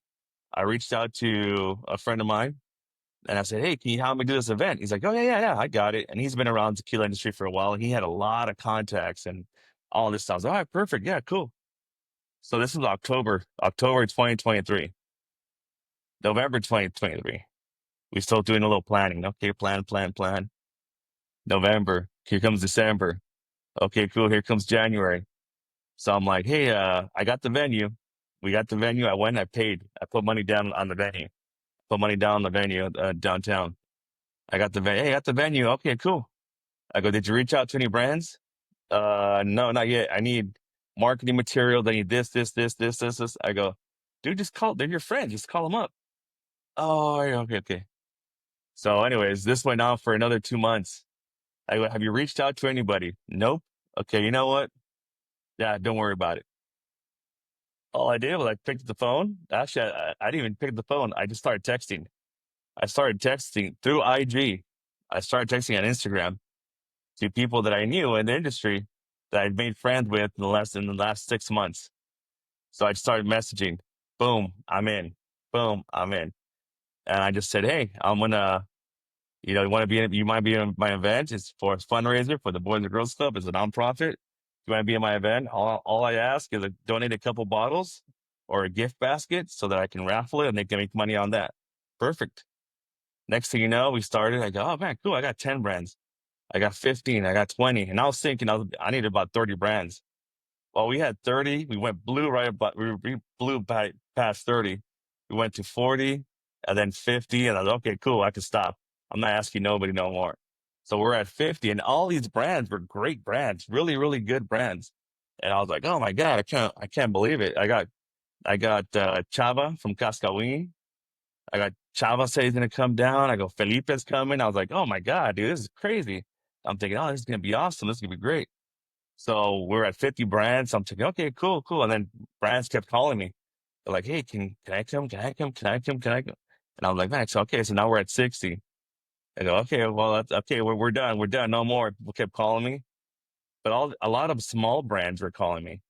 I reached out to a friend of mine, and I said, hey, can you help me do this event? He's like, oh yeah, I got it. And he's been around the tequila industry for a while. He had a lot of contacts and all this stuff. I was like, all right, perfect, yeah, cool. So this is October 2023, November 2023. We still doing a little planning. Okay, plan. November. Here comes December. Okay, cool. Here comes January. So I'm like, hey, I got the venue. We got the venue. I went, I paid. I put money down on the venue. Put money down on the venue downtown. I got the venue. Hey, I got the venue. Okay, cool. I go, did you reach out to any brands? No, not yet. I need marketing material. They need this. I go, dude, just call. They're your friends. Just call them up. Oh, yeah, okay. So, anyways, this went on for another 2 months. I go, have you reached out to anybody? Nope. Okay, you know what? Yeah, don't worry about it. All I did was I picked up the phone. Actually, I didn't even pick up the phone. I just started texting. I started texting through IG. I started texting on Instagram to people that I knew in the industry that I'd made friends with in the last 6 months. So I started messaging. Boom, I'm in. Boom, I'm in. And I just said, hey, I'm gonna, you might be in my event. It's for a fundraiser for the Boys and Girls Club. It's a nonprofit. You want to be in my event? All I ask is to donate a couple bottles or a gift basket so that I can raffle it and they can make money on that. Perfect. Next thing you know, we started. I go, oh man, cool. I got 10 brands. I got 15. I got 20. And I was thinking I needed about 30 brands. Well, we had 30. We went blew right about, we blew by past 30. We went to 40 and then 50. And I was okay, cool. I can stop. I'm not asking nobody no more. So we're at 50 and all these brands were great brands, really, really good brands. And I was like, oh my God, I can't believe it. I got Chava from Cascawin. I got Chava says he's going to come down. I go, Felipe's coming. I was like, oh my God, dude, this is crazy. I'm thinking, oh, this is going to be awesome. This is going to be great. So we're at 50 brands. I'm thinking, okay, cool. And then brands kept calling me. They're like, hey, can I come? Can I come? Can I come? Can I come? And I was like, man, so okay. So now we're at 60. I go, okay, well, that's okay. We're done. We're done. No more. People kept calling me, but a lot of small brands were calling me.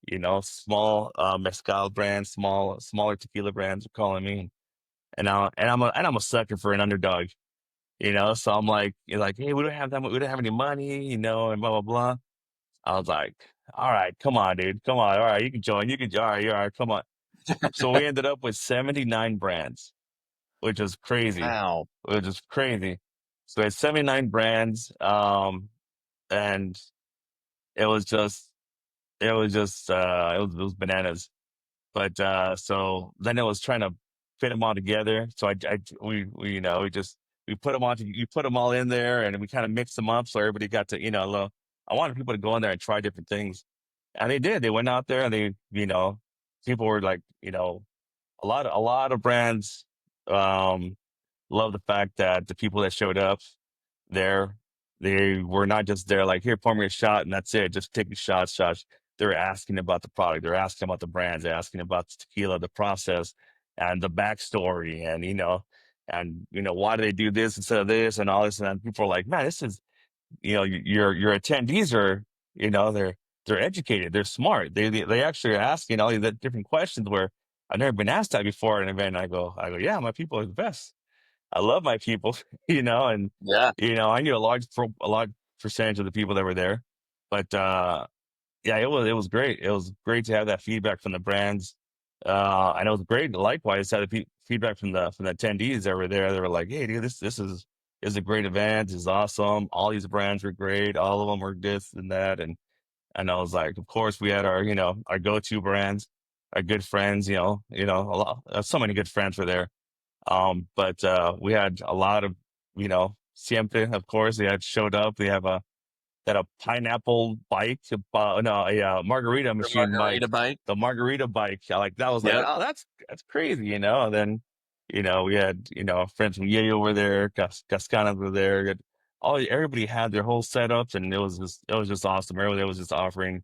Small mezcal brands, smaller tequila brands were calling me, and I'm a sucker for an underdog. So I'm like, hey, we don't have that. We don't have any money, and blah blah blah. I was like, all right, come on, dude, come on, all right, you can join. All right, all right, come on. So we ended up with 79 brands, which was crazy, Wow. which is crazy. So it's 79 brands, and it was just, it was bananas. But so then it was trying to fit them all together. So we we put them you put them all in there, and we kind of mixed them up so everybody got to I wanted people to go in there and try different things, and they did. They went out there and people were like, a lot of brands um love the fact that the people that showed up there, they were not just there like, here, pour me a shot and that's it. Just taking shots. They're asking about the product. They're asking about the brands. They're asking about the tequila, the process, and the backstory, and why do they do this instead of this and all this? And people are like, man, this is, your attendees are, they're educated. They're smart. They actually are asking all these different questions where I've never been asked that before at an event. I go, yeah, my people are the best. I love my people, and Yeah. I knew a large percentage of the people that were there, but yeah, it was great. It was great to have that feedback from the brands, and it was great likewise to have the feedback from the attendees that were there. They were like, "Hey, dude, this is a great event. This is awesome. All these brands were great. All of them were this and that." And I was like, of course, we had our go-to brands, our good friends. A lot, so many good friends were there. But we had a lot of, siempre, of course, they had showed up. We have a pineapple bike, no, a margarita The machine margarita bike, bite. the margarita bike. Like that was like, Yep. oh, that's crazy. And then, we had, friends from Yale were there, Cascanas were there. Everybody had their whole setups, and it was just awesome. Everybody was just offering,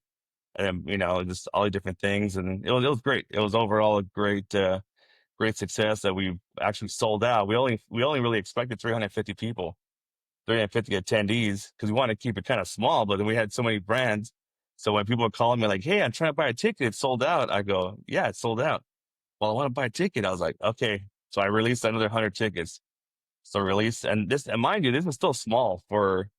and just all the different things, and it was great. It was overall a great success that we actually sold out. We only really expected 350 people, 350 attendees, because we wanted to keep it kind of small, but then we had so many brands. So when people were calling me like, "Hey, I'm trying to buy a ticket, it's sold out," I go, "Yeah, it's sold out." Well, I want to buy a ticket. I was like, "Okay." So I released another 100 tickets. So released, and mind you, this was still small for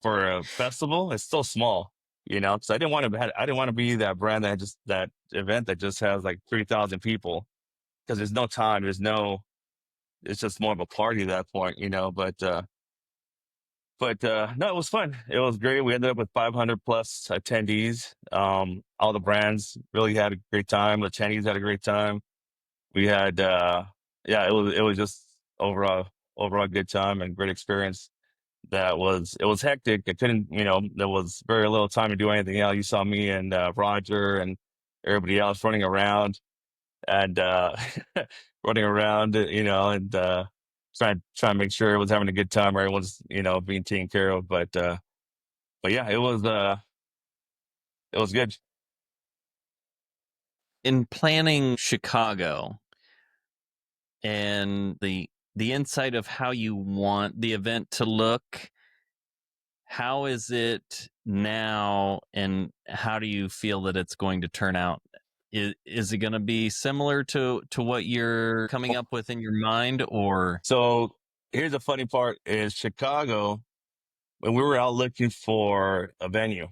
a festival. It's still small, because I didn't want to be that brand that event that just has like 3,000 people, because there's no time, it's just more of a party at that point. But no, it was fun. It was great. We ended up with 500 plus attendees. All the brands really had a great time. The attendees had a great time. We had, yeah, it was just overall good time and great experience. It was hectic. I couldn't, there was very little time to do anything else. You saw me and Roger and everybody else running around and running around, and trying to make sure everyone's having a good time, everyone's being taken care of. But yeah, it was good. In planning Chicago and the insight of how you want the event to look, how is it now, and how do you feel that it's going to turn out? Is it going to be similar to what you're coming up with in your mind, or So here's the funny part: is Chicago, when we were out looking for a venue,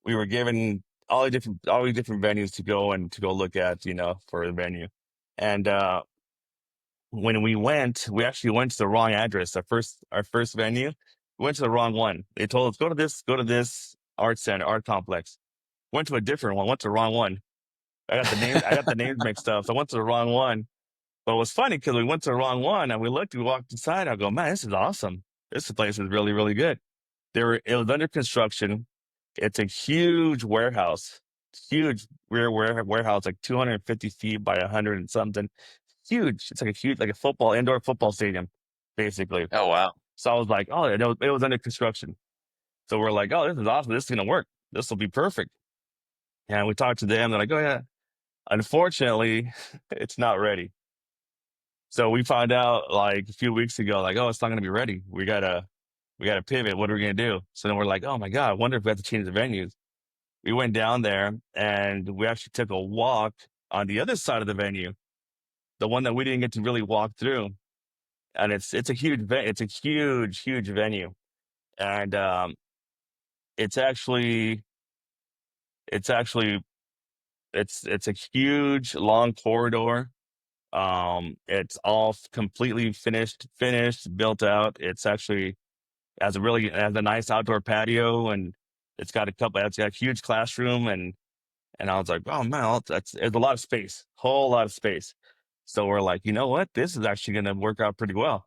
we were given all the different venues to go look at, for a venue, and when we actually went to the wrong address. Our first venue, we went to the wrong one. They told us, go to this art center, art complex. Went to a different one, went to the wrong one. I got the names mixed up. So I went to the wrong one. But it was funny because we went to the wrong one and we walked inside. I go, man, this is awesome. This place is really, really good. It was under construction. It's a huge warehouse, huge rear warehouse, like 250 feet by 100 and something. Huge. It's like like a indoor football stadium, basically. oh wow, So I was like, oh, it was under construction. So we're like, oh, this is awesome. This is going to work. This will be perfect. And we talked to them. They're like, oh, yeah. Unfortunately, it's not ready. So we found out like a few weeks ago, like, oh, it's not going to be ready. We gotta pivot. What are we going to do? So then we're like, oh my God, I wonder if we have to change the venues. We went down there and we actually took a walk on the other side of the venue, the one that we didn't get to really walk through. And it's a it's a huge venue. And it's actually it's actually it's a huge long corridor. It's all completely finished, built out. It's actually it has a nice outdoor patio, and it's got a huge classroom, and I was like, oh man, it's a lot of space, whole lot of space. So we're like, you know what? This is actually going to work out pretty well.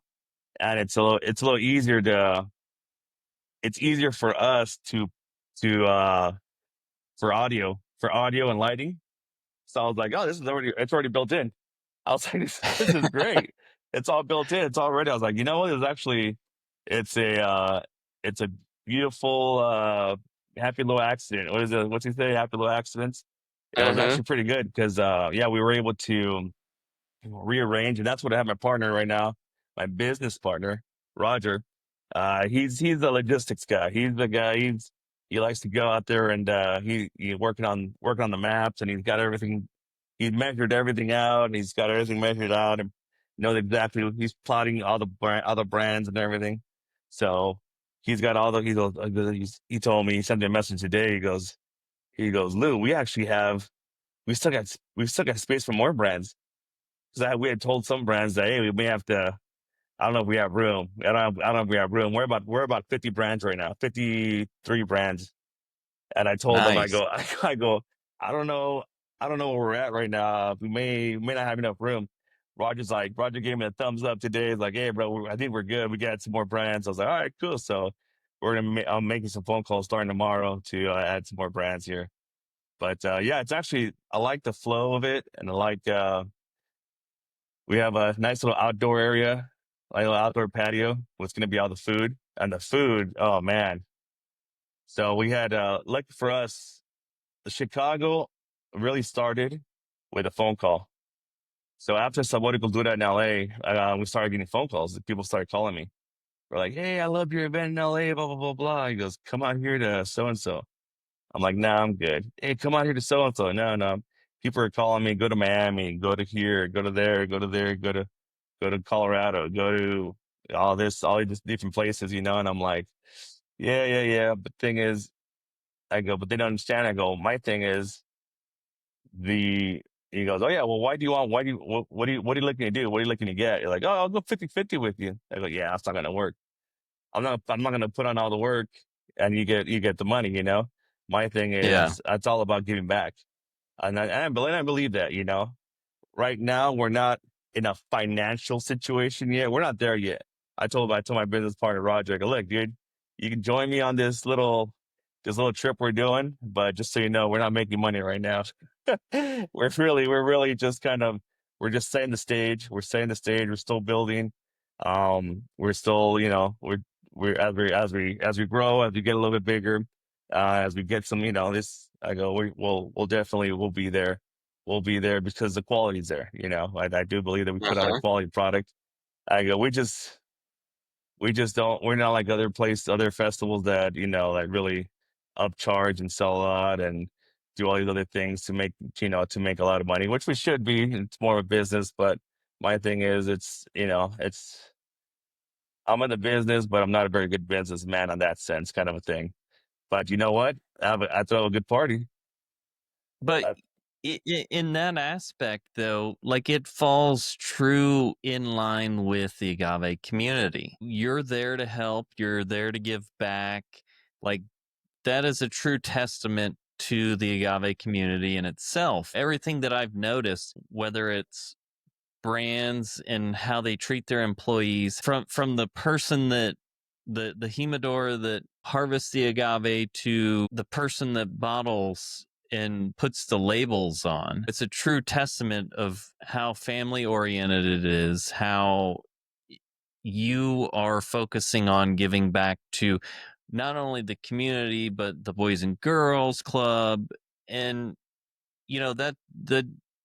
And it's a little easier it's easier for us to, for audio and lighting. So I was like, oh, it's already built in. I was like, this is great. It's all built in. It's all ready. I was like, you know what? It's a, uh, it's a beautiful, happy little accident. What is it? What's he say? Happy little accidents. It was Uh-huh. actually pretty good because, yeah, we were able to rearrange, and that's what I have my partner right now, my business partner, Roger. He's a logistics guy. He's the guy. He likes to go out there and he working on the maps, and he's got everything. He's measured everything out, and he's got everything measured out, and knows exactly. He's plotting all the brands and everything. So he's got all the. He told me, he sent me a message today. He goes, Lou, we still got space for more brands. Because we had told some brands that, hey, we may have to. I don't know if we have room. I don't know if we have room. We're about 50 brands right now, 53 brands. And I told them, I Nice. go, I go, I don't know, I don't know where we're at right now. We may not have enough room. Roger gave me a thumbs up today. He's like, hey, bro, I think we're good. We got some more brands. I was like, all right, cool. So I'm making some phone calls starting tomorrow to add some more brands here. But yeah, it's actually I like the flow of it, and I like we have a nice little outdoor area, like a little outdoor patio. What's going to be all the food and the food. Oh man. So we had, lucky for us, the Chicago really started with a phone call. So after Sabor y Cultura in LA, we started getting phone calls. People started calling me. We're like, hey, I love your event in LA, blah, blah, blah, blah. He goes, come out here to so and so. I'm like, nah, I'm good. Hey, come out here to so and so. No, no. People are calling me, go to Miami, go to here, go to there, go to there, go to Colorado, go to all these different places, and I'm like, yeah, yeah, yeah. But thing is, I go, but they don't understand. I go, my thing is the, he goes, oh yeah, well, what are you looking to do? What are you looking to get? You're like, oh, I'll go 50-50 with you. I go, yeah, that's not going to work. I'm not going to put on all the work and you get the money. My thing Yeah. is, it's all about giving back. I believe that, right now we're not in a financial situation yet. We're not there yet. I told my business partner Roger, I go, look, dude, you can join me on this little trip we're doing, but just so you know, we're not making money right now. We're really just we're just setting the stage. We're setting the stage. We're still building. We're still, we're as we grow, as we get a little bit bigger, as we get some, this, I go, we'll definitely, we'll be there because the quality's there. I do believe that we put out a Uh-huh. quality product. I go, we just don't, we're not like other festivals that, that really upcharge and sell a lot and do all these other things to make a lot of money, which we should be. It's more of a business, but my thing is, I'm in the business, but I'm not a very good businessman on that sense, kind of a thing. But you know what? I throw a good party. But Uh, in that aspect, though, like it falls true in line with the agave community. You're there to help, you're there to give back. Like that is a true testament to the agave community in itself. Everything that I've noticed, whether it's brands and how they treat their employees, from the person that the humidor that harvests the agave to the person that bottles and puts the labels on. It's a true testament of how family oriented it is, how you are focusing on giving back to not only the community but the Boys and Girls Club. And that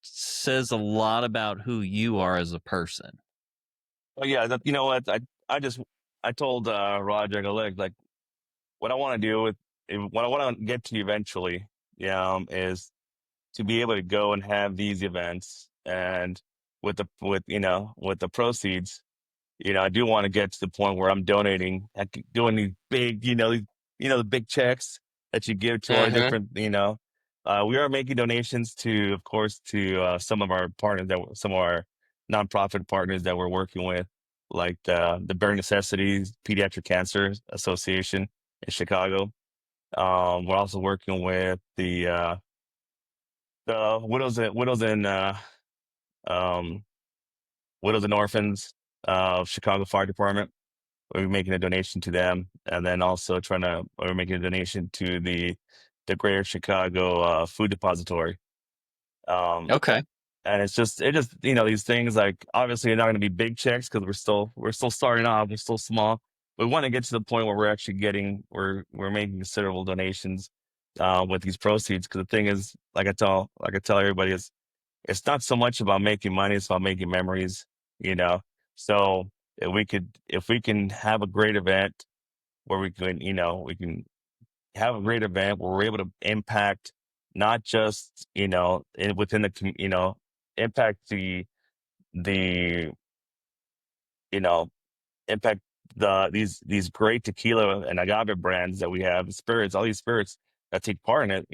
says a lot about who you are as a person. Oh yeah, you know what? I just I told Roger, I go, look, like what I want to do what I want to get to eventually, is to be able to go and have these events, and with the proceeds, I do want to get to the point where I'm donating, like doing these big, the big checks that you give to our Mm-hmm. different, we are making donations to, of course, to some of our partners some of our nonprofit partners that we're working with, like the Bare Necessities Pediatric Cancer Association in Chicago. We're also working with the um, Widows and Orphans of Chicago Fire Department. We're making a donation to them, and then also we're making a donation to the Greater Chicago Food Depository. Um, Okay. and it just these things, like obviously they're not going to be big checks because we're still starting off, we're still small. We want to get to the point where we're actually we're making considerable donations with these proceeds. Because the thing is, like I tell everybody, is it's not so much about making money; it's about making memories. You know, so if we can have a great event where we can have a great event where we're able to impact not just within impact the you know impact these great tequila and agave brands that we have, spirits, all these spirits that take part in it.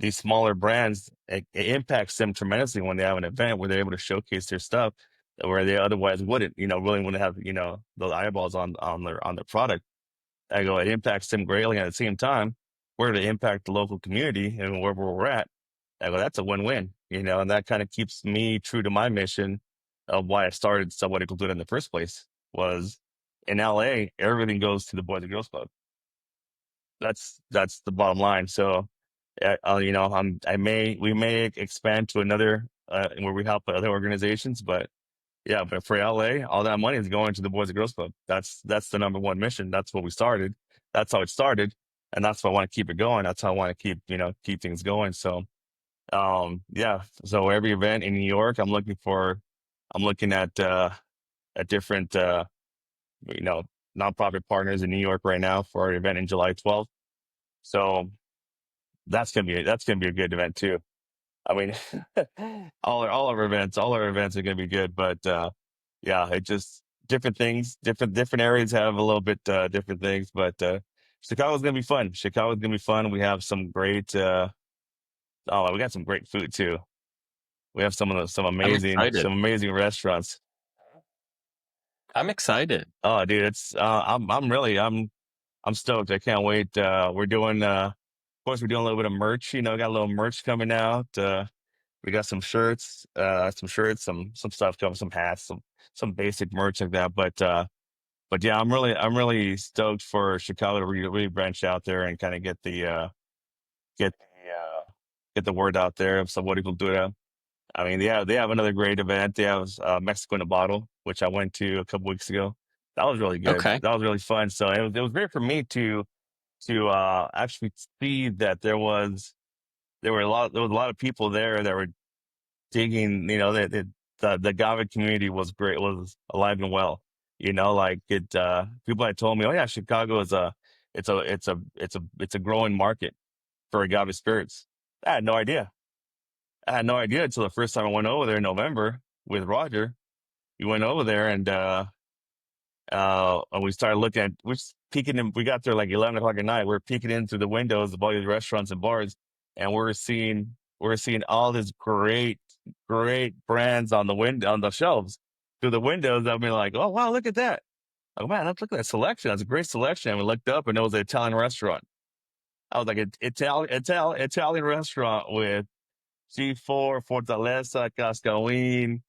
These smaller brands, it impacts them tremendously when they have an event where they're able to showcase their stuff where they otherwise wouldn't, really wouldn't have, the eyeballs on their product. I go, it impacts them greatly. At the same time, we're to impact the local community and wherever we're at. I go, that's a win-win, and that kind of keeps me true to my mission of why I started Sabor y Cultura in the first place. Was in LA, everything goes to the Boys and Girls Club. That's the bottom line. So, we may expand to another where we help other organizations, but yeah, but for LA, all that money is going to the Boys and Girls Club. That's the number one mission. That's what we started. That's how it started, and that's why I want to keep it going. That's how I want to keep things going. So, yeah. So every event in New York, I'm looking at different you know nonprofit partners in New York right now for our event in July 12th. So that's gonna be a good event too. I mean, all our events are going to be good, but yeah, it just different things, different areas have a little bit different things, but Chicago's going to be fun. Chicago's going to be fun. We have we got some great food too. We have I'm excited. some amazing restaurants. I'm excited. Oh, dude, I'm stoked. I can't wait. Of course, we're doing a little bit of merch. Got a little merch coming out. We got some stuff coming, some hats, some basic merch like that. But yeah, I'm really stoked for Chicago to really branch out there and kind of get the get the word out there of Sabor y Cultura. I mean, they have another great event. They have Mexico in a Bottle, which I went to a couple weeks ago. That was really good. Okay. That was really fun. So it was great for me to actually see that there was a lot of people there that were digging, the agave community was great, was alive and well. Like people had told me, oh yeah, Chicago is it's a growing market for agave spirits. I had no idea. I had no idea until the first time I went over there in November with Roger. We went over there and we started looking at, we're just peeking in. We got there like 11 o'clock at night. We're peeking in through the windows of all these restaurants and bars, and we're seeing all these great brands on the shelves through the windows. I'll be like, oh wow, look at that! Oh man, look at that selection. That's a great selection. And we looked up, and it was an Italian restaurant. I was like, Italian restaurant with C4, Fortaleza, Cascawin,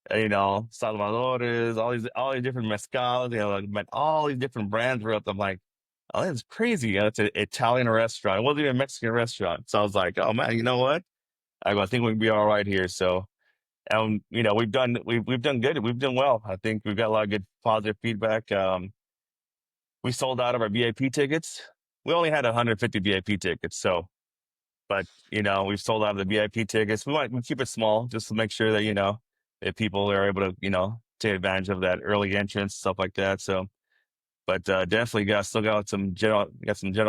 Salvadores, all these different mezcals, like all these different brands were up. I'm like, oh, that's crazy. It's an Italian restaurant. It wasn't even a Mexican restaurant. So I was like, oh man, you know what? I think we'd be all right here. So, we've done good. We've done well. I think we've got a lot of good positive feedback. We sold out of our VIP tickets. We only had 150 VIP tickets, so but we've sold out of the VIP tickets. We keep it small just to make sure that if people are able to take advantage of that early entrance, stuff like that. So, but definitely got some general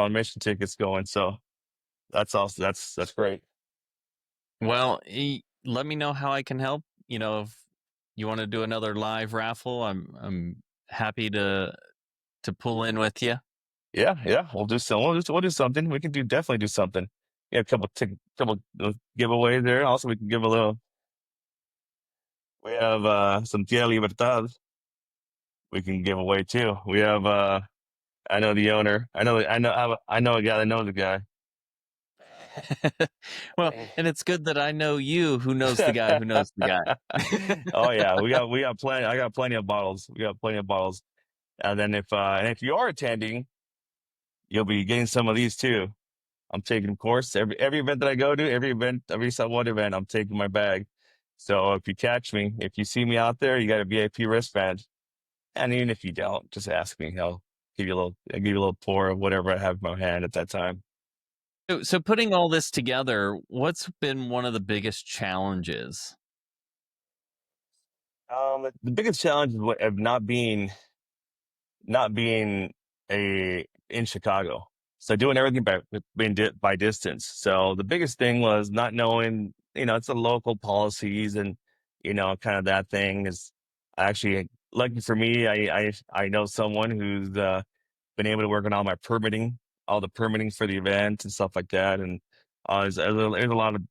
admission tickets going. So that's also that's great. Well, let me know how I can help. If you want to do another live raffle, I'm happy to pull in with you. Yeah, yeah, we'll do some. We'll do something. We can definitely do something. Yeah, a couple giveaways there. Also, we can give a little. We have some Tierra Libertad we can give away too. We have I know the owner. I know a guy that knows a guy. Well, and it's good that I know you who knows the guy who knows the guy. Oh yeah, we got plenty. I got plenty of bottles. We got plenty of bottles. And then if you are attending, you'll be getting some of these too. I'm taking course every event that I go to, every Sabor event, I'm taking my bag. So if you catch me, if you see me out there, you got a VIP wristband. And even if you don't, just ask me. I'll give you a little pour of whatever I have in my hand at that time. So putting all this together, what's been one of the biggest challenges? The biggest challenge of not being a in Chicago. So doing everything by distance. So the biggest thing was not knowing, it's the local policies and, kind of that thing is actually lucky for me. I know someone who's been able to work on all the permitting for the event and stuff like that. And there's a lot of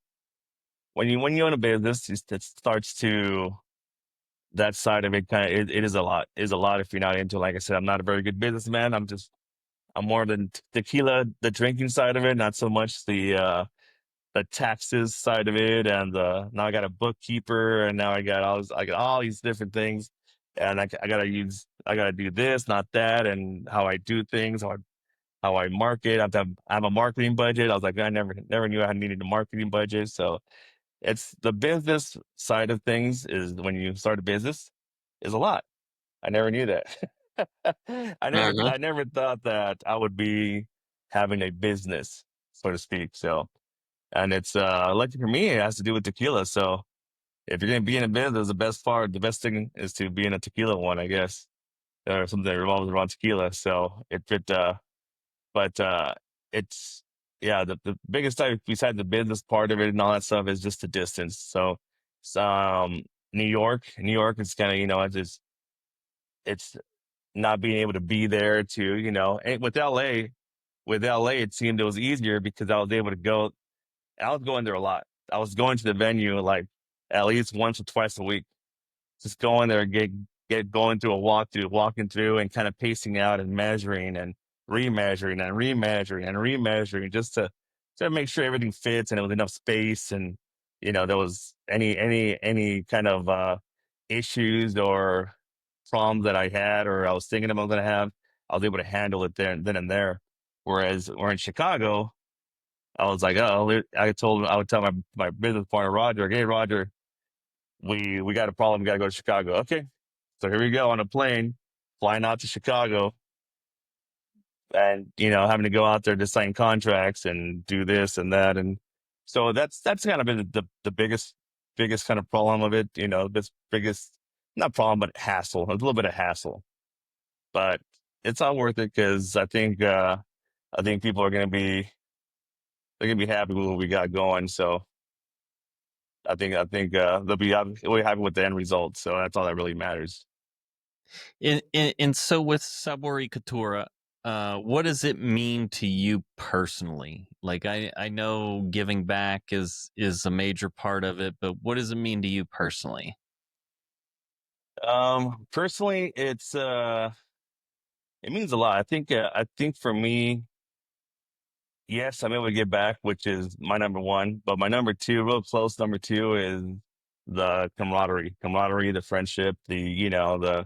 when you own a business, it starts to that side of it it is a lot if you're not into it. Like I said, I'm not a very good businessman. I'm more than tequila, the drinking side of it, not so much the taxes side of it. And now I got a bookkeeper, and now I got all these different things, and I gotta do this, not that, and how I do things, how I market. I have a marketing budget. I was like, I never knew I needed a marketing budget. So it's the business side of things is when you start a business is a lot. I never knew that. Uh-huh. I never thought that I would be having a business, so to speak. So, and it's lucky for me, it has to do with tequila. So, if you're gonna be in a business, the best thing is to be in a tequila one, I guess, or something that revolves around tequila. So, but it's yeah, the biggest type besides the business part of it and all that stuff is just the distance. So, um, New York is kind of it's not being able to be there to, and with LA, it seemed it was easier because I was able to go. I was going there a lot. I was going to the venue like at least once or twice a week, just going there, get going through walking through and kind of pacing out and measuring and remeasuring and remeasuring and remeasuring just to make sure everything fits and it was enough space and there was any kind of issues or problems that I had or I was thinking I'm going to have, I was able to handle it then and there. Whereas we're in Chicago, I was like, oh, I would tell my business partner Roger, like, hey Roger, we got a problem. We got to go to Chicago. Okay. So here we go on a plane, flying out to Chicago and, having to go out there to sign contracts and do this and that. And so that's kind of been the biggest kind of problem of it, this biggest, not problem, but hassle, a little bit of hassle, but it's all worth it because I think people are going to they're going to be happy with what we got going. So I think they'll be really happy with the end result. So that's all that really matters. And so with Sabor y Cultura, what does it mean to you personally? Like I know giving back is a major part of it, but what does it mean to you personally? Personally, it means a lot. I think for me, yes, I'm able to give back, which is my number one. But my number two, real close number two, is the camaraderie, the friendship, I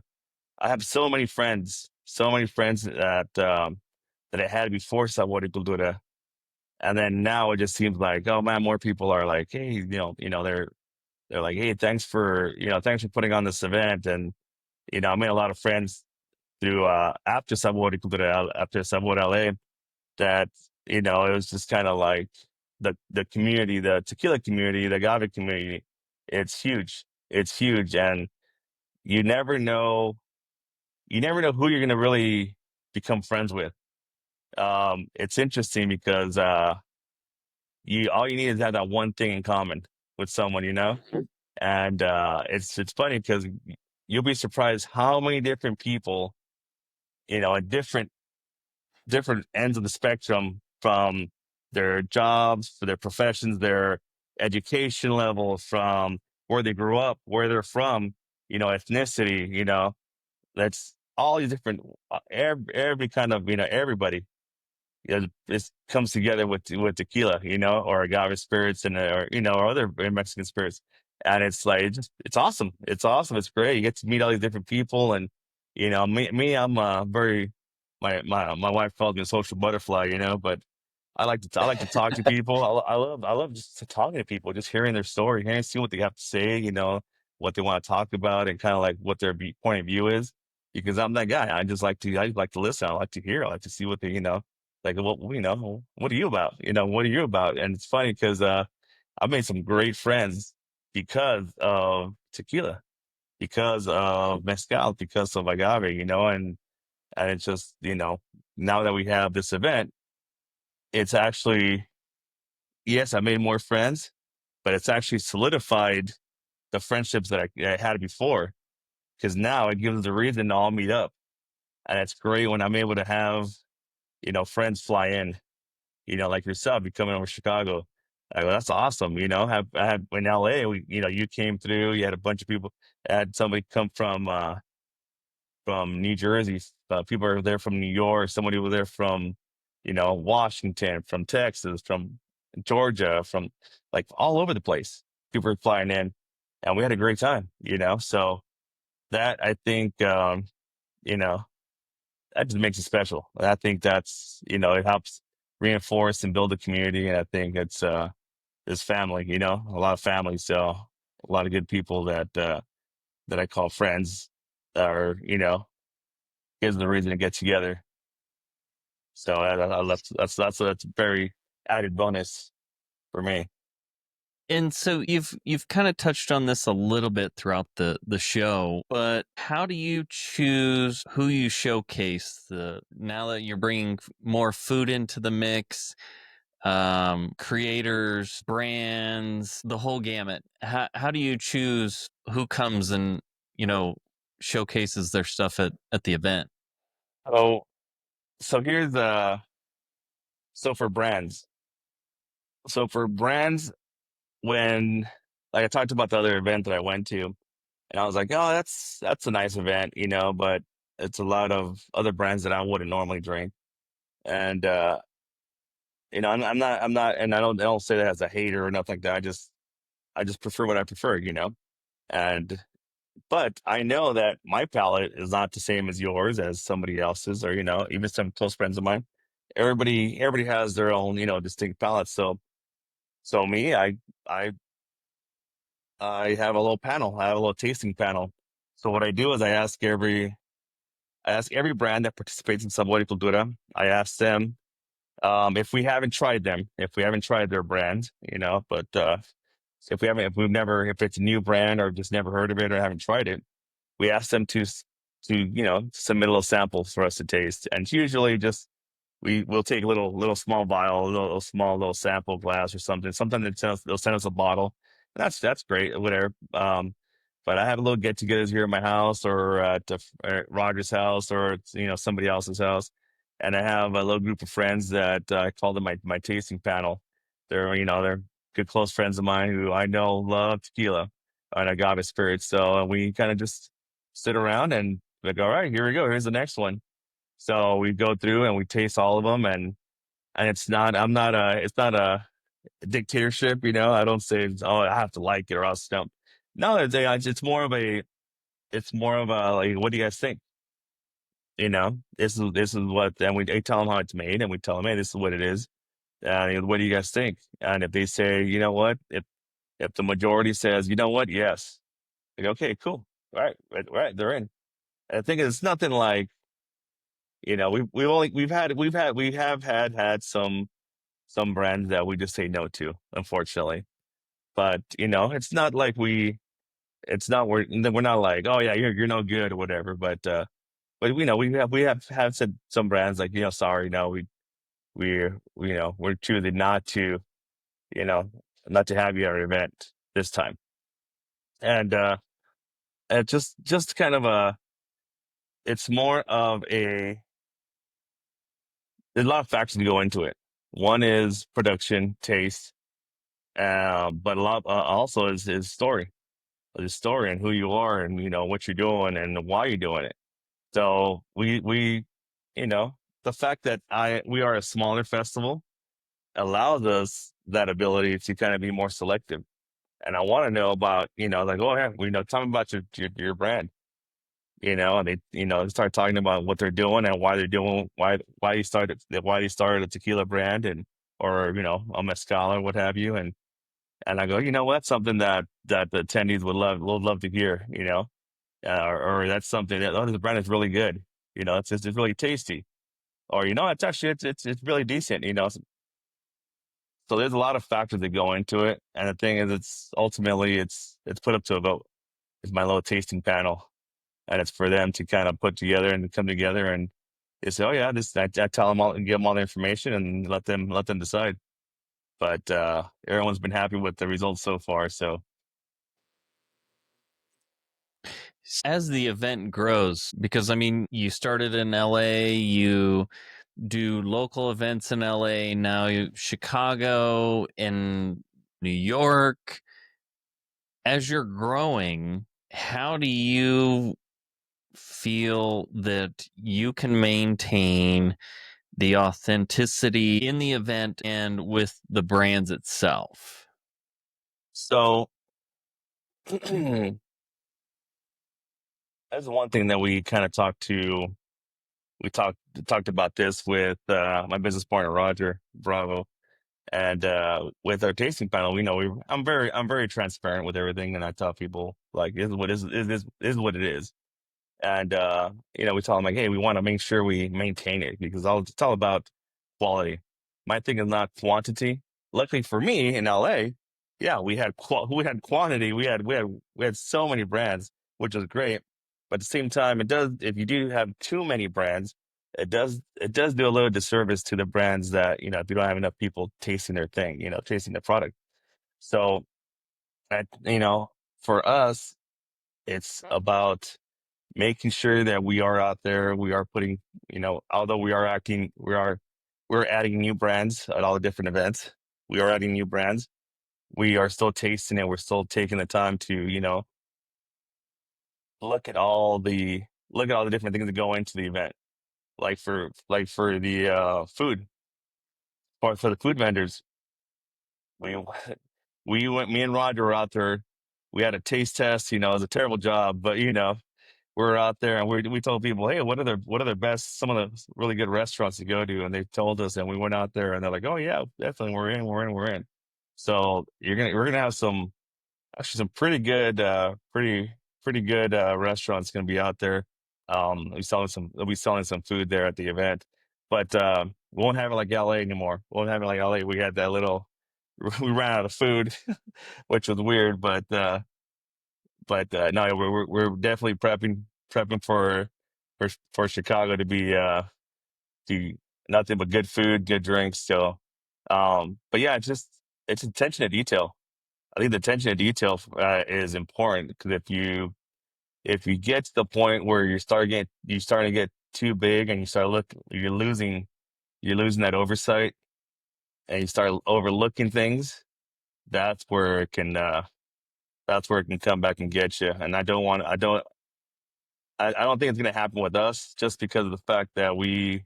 have so many friends that I had before Sabor y Cultura. And then now it just seems like, oh man, more people are like, hey, they're like, hey, thanks for putting on this event. And, I made a lot of friends through, after Sabor y Cultura, after Sabor LA that, it was just kind of like the community, the tequila community, the agave community. It's huge. It's huge. And you never know, who you're going to really become friends with. It's interesting because, all you need is to have that one thing in common with someone, and, it's funny because you'll be surprised how many different people, at different ends of the spectrum, from their jobs, for their professions, their education level, from where they grew up, where they're from, ethnicity, that's all these different, every kind of, everybody. It comes together with tequila, or agave spirits, and or or other Mexican spirits, and it's like it's awesome. It's awesome. It's great. You get to meet all these different people, and I'm very my wife calls me a social butterfly, but I like to talk to people. I love just talking to people, just hearing their story, hearing see what they have to say, what they want to talk about, and kind of like what their point of view is. Because I'm that guy. I like to listen. I like to hear. I like to see what they like. What are you about? What are you about? And it's funny because I made some great friends because of tequila, because of mezcal, because of agave, and it's just now that we have this event, it's actually, yes, I made more friends, but it's actually solidified the friendships that I had before, because now it gives us a reason to all meet up. And it's great when I'm able to have, friends fly in, like yourself, you coming over to Chicago. I go, that's awesome. I had in LA, you came through, you had a bunch of people, I had somebody come from New Jersey. People are there from New York. Somebody was there from, Washington, from Texas, from Georgia, from like all over the place. People were flying in, and we had a great time. So that, I think, you know, that just makes it special. And I think that's, it helps reinforce and build a community. And I think it's family. A lot of family. So a lot of good people that I call friends, are, gives them a reason to get together. So I love that's a very added bonus for me. And so you've kind of touched on this a little bit throughout the show, but how do you choose who you showcase? Now that you're bringing more food into the mix, creators, brands, the whole gamut. How do you choose who comes and showcases their stuff at the event? So so here's so for brands. So for brands, when, like, I talked about the other event that I went to, and I was like, oh, that's a nice event, but it's a lot of other brands that I wouldn't normally drink. And I'm not, and I don't say that as a hater or nothing like that. I just prefer what I prefer, and but I know that my palate is not the same as yours, as somebody else's, or even some close friends of mine. Everybody has their own, distinct palate. So me, I I have a little panel. I have a little tasting panel. So what I do is I ask every brand that participates in Sabor y Cultura. I ask them, if we haven't tried their brand, but if it's a new brand or just never heard of it or haven't tried it, we ask them to submit a little sample for us to taste, and it's usually just we'll take a little small vial, little small little sample glass or something. Sometimes they'll send us a bottle. That's great, whatever. But I have a little get-togethers here at my house, or at Roger's house, or somebody else's house, and I have a little group of friends that I call them my tasting panel. They're good close friends of mine who I know love tequila and agave spirits. So we kind of just sit around and like, all right, here we go. Here's the next one. So we go through and we taste all of them, and it's not a dictatorship, I don't say, oh, I have to like it or else don't. No, it's more of a, like, what do you guys think? This is what, and they tell them how it's made, and we tell them, hey, this is what it is. What do you guys think? And if they say, you know what, if the majority says, you know what, yes, like, okay, cool, all right, they're in. And I think it's nothing like, we have had some brands that we just say no to, unfortunately. But it's not like it's not we're not like, oh yeah, you're no good or whatever. But we have had some brands like, sorry, no, we're choosing not to, you know not to have you at our event this time. And just kind of it's more of there's a lot of factors to go into it. One is production, taste, but a lot also is story, the story and who you are and what you're doing and why you're doing it. So we you know the fact that we are a smaller festival allows us that ability to kind of be more selective. And I want to know about, like, oh yeah, tell me about your brand, and they start talking about what they're doing and why they're doing, why they started a tequila brand, and or a mezcal or what have you. And I go, that's something that the attendees would love to hear, or that's something that, oh, this brand is really good, it's really tasty, or it's actually it's really decent, so there's a lot of factors that go into it. And the thing is, it's ultimately it's put up to a vote. It's my little tasting panel, and it's for them to kind of put together and come together, and they say, oh yeah, this, I tell them all and give them all the information and let them decide. But everyone's been happy with the results so far. So As the event grows, because I mean, you started in LA, you do local events in LA, now Chicago and New York. As you're growing, how do you feel that you can maintain the authenticity in the event and with the brands itself? so that's one thing that we kind of talked about this with my business partner Roger Bravo. And with our tasting panel, I'm very transparent with everything, and I tell people like, this is what it is. And we tell them like, hey, we want to make sure we maintain it because it's all about quality. My thing is not quantity. Luckily for me in LA, yeah, we had quantity. We had so many brands, which was great. But at the same time, it does, if you do have too many brands, it does do a little disservice to the brands that, if you don't have enough people tasting their thing, tasting the product. So, for us, it's about making sure that we are out there. We are putting, although we're adding new brands at all the different events. We are adding new brands. We are still tasting it. We're still taking the time to, look at all the different things that go into the event. Like for the food, or for the food vendors, we me and Roger were out there. We had a taste test. It was a terrible job, but we're out there and we told people, hey, what are the best, some of the really good restaurants to go to, and they told us, and we went out there, and they're like, oh yeah, definitely, we're in. So we're gonna have some pretty good restaurants gonna be out there. They'll be selling some food there at the event, but we won't have it like LA anymore. We won't have it like LA. We had that little, we ran out of food, which was weird, but no, we're definitely prepping for Chicago to be to nothing but good food, good drinks. So, but yeah, it's attention to detail. I think the attention to detail is important, because if you get to the point where you're starting to get too big, and you're losing that oversight, and you start overlooking things. That's where it can come back and get you. And I don't think it's going to happen with us, just because of the fact that we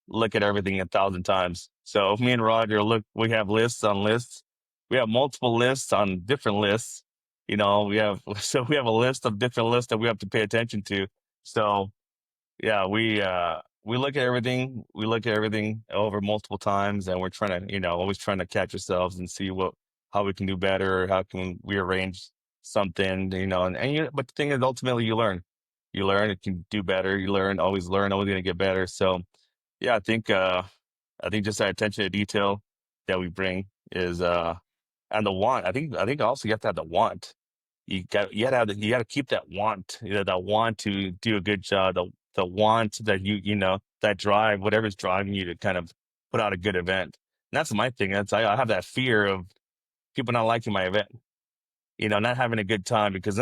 look at everything 1,000 times. So me and Roger we have lists on lists. We have multiple lists on different lists. We have a list of different lists that we have to pay attention to. So yeah, we look at everything. We look at everything over multiple times, and we're trying to, always trying to catch ourselves and see how we can do better, how can we arrange something, but the thing is, ultimately, you learn, it can do better. You learn, always gonna get better. So yeah, I think just that attention to detail that we bring is, and the want. I think also you have to have the want. you gotta keep that want, that want to do a good job, the want that that drive, whatever's driving you to kind of put out a good event. And that's my thing. I have that fear of people not liking my event, not having a good time, because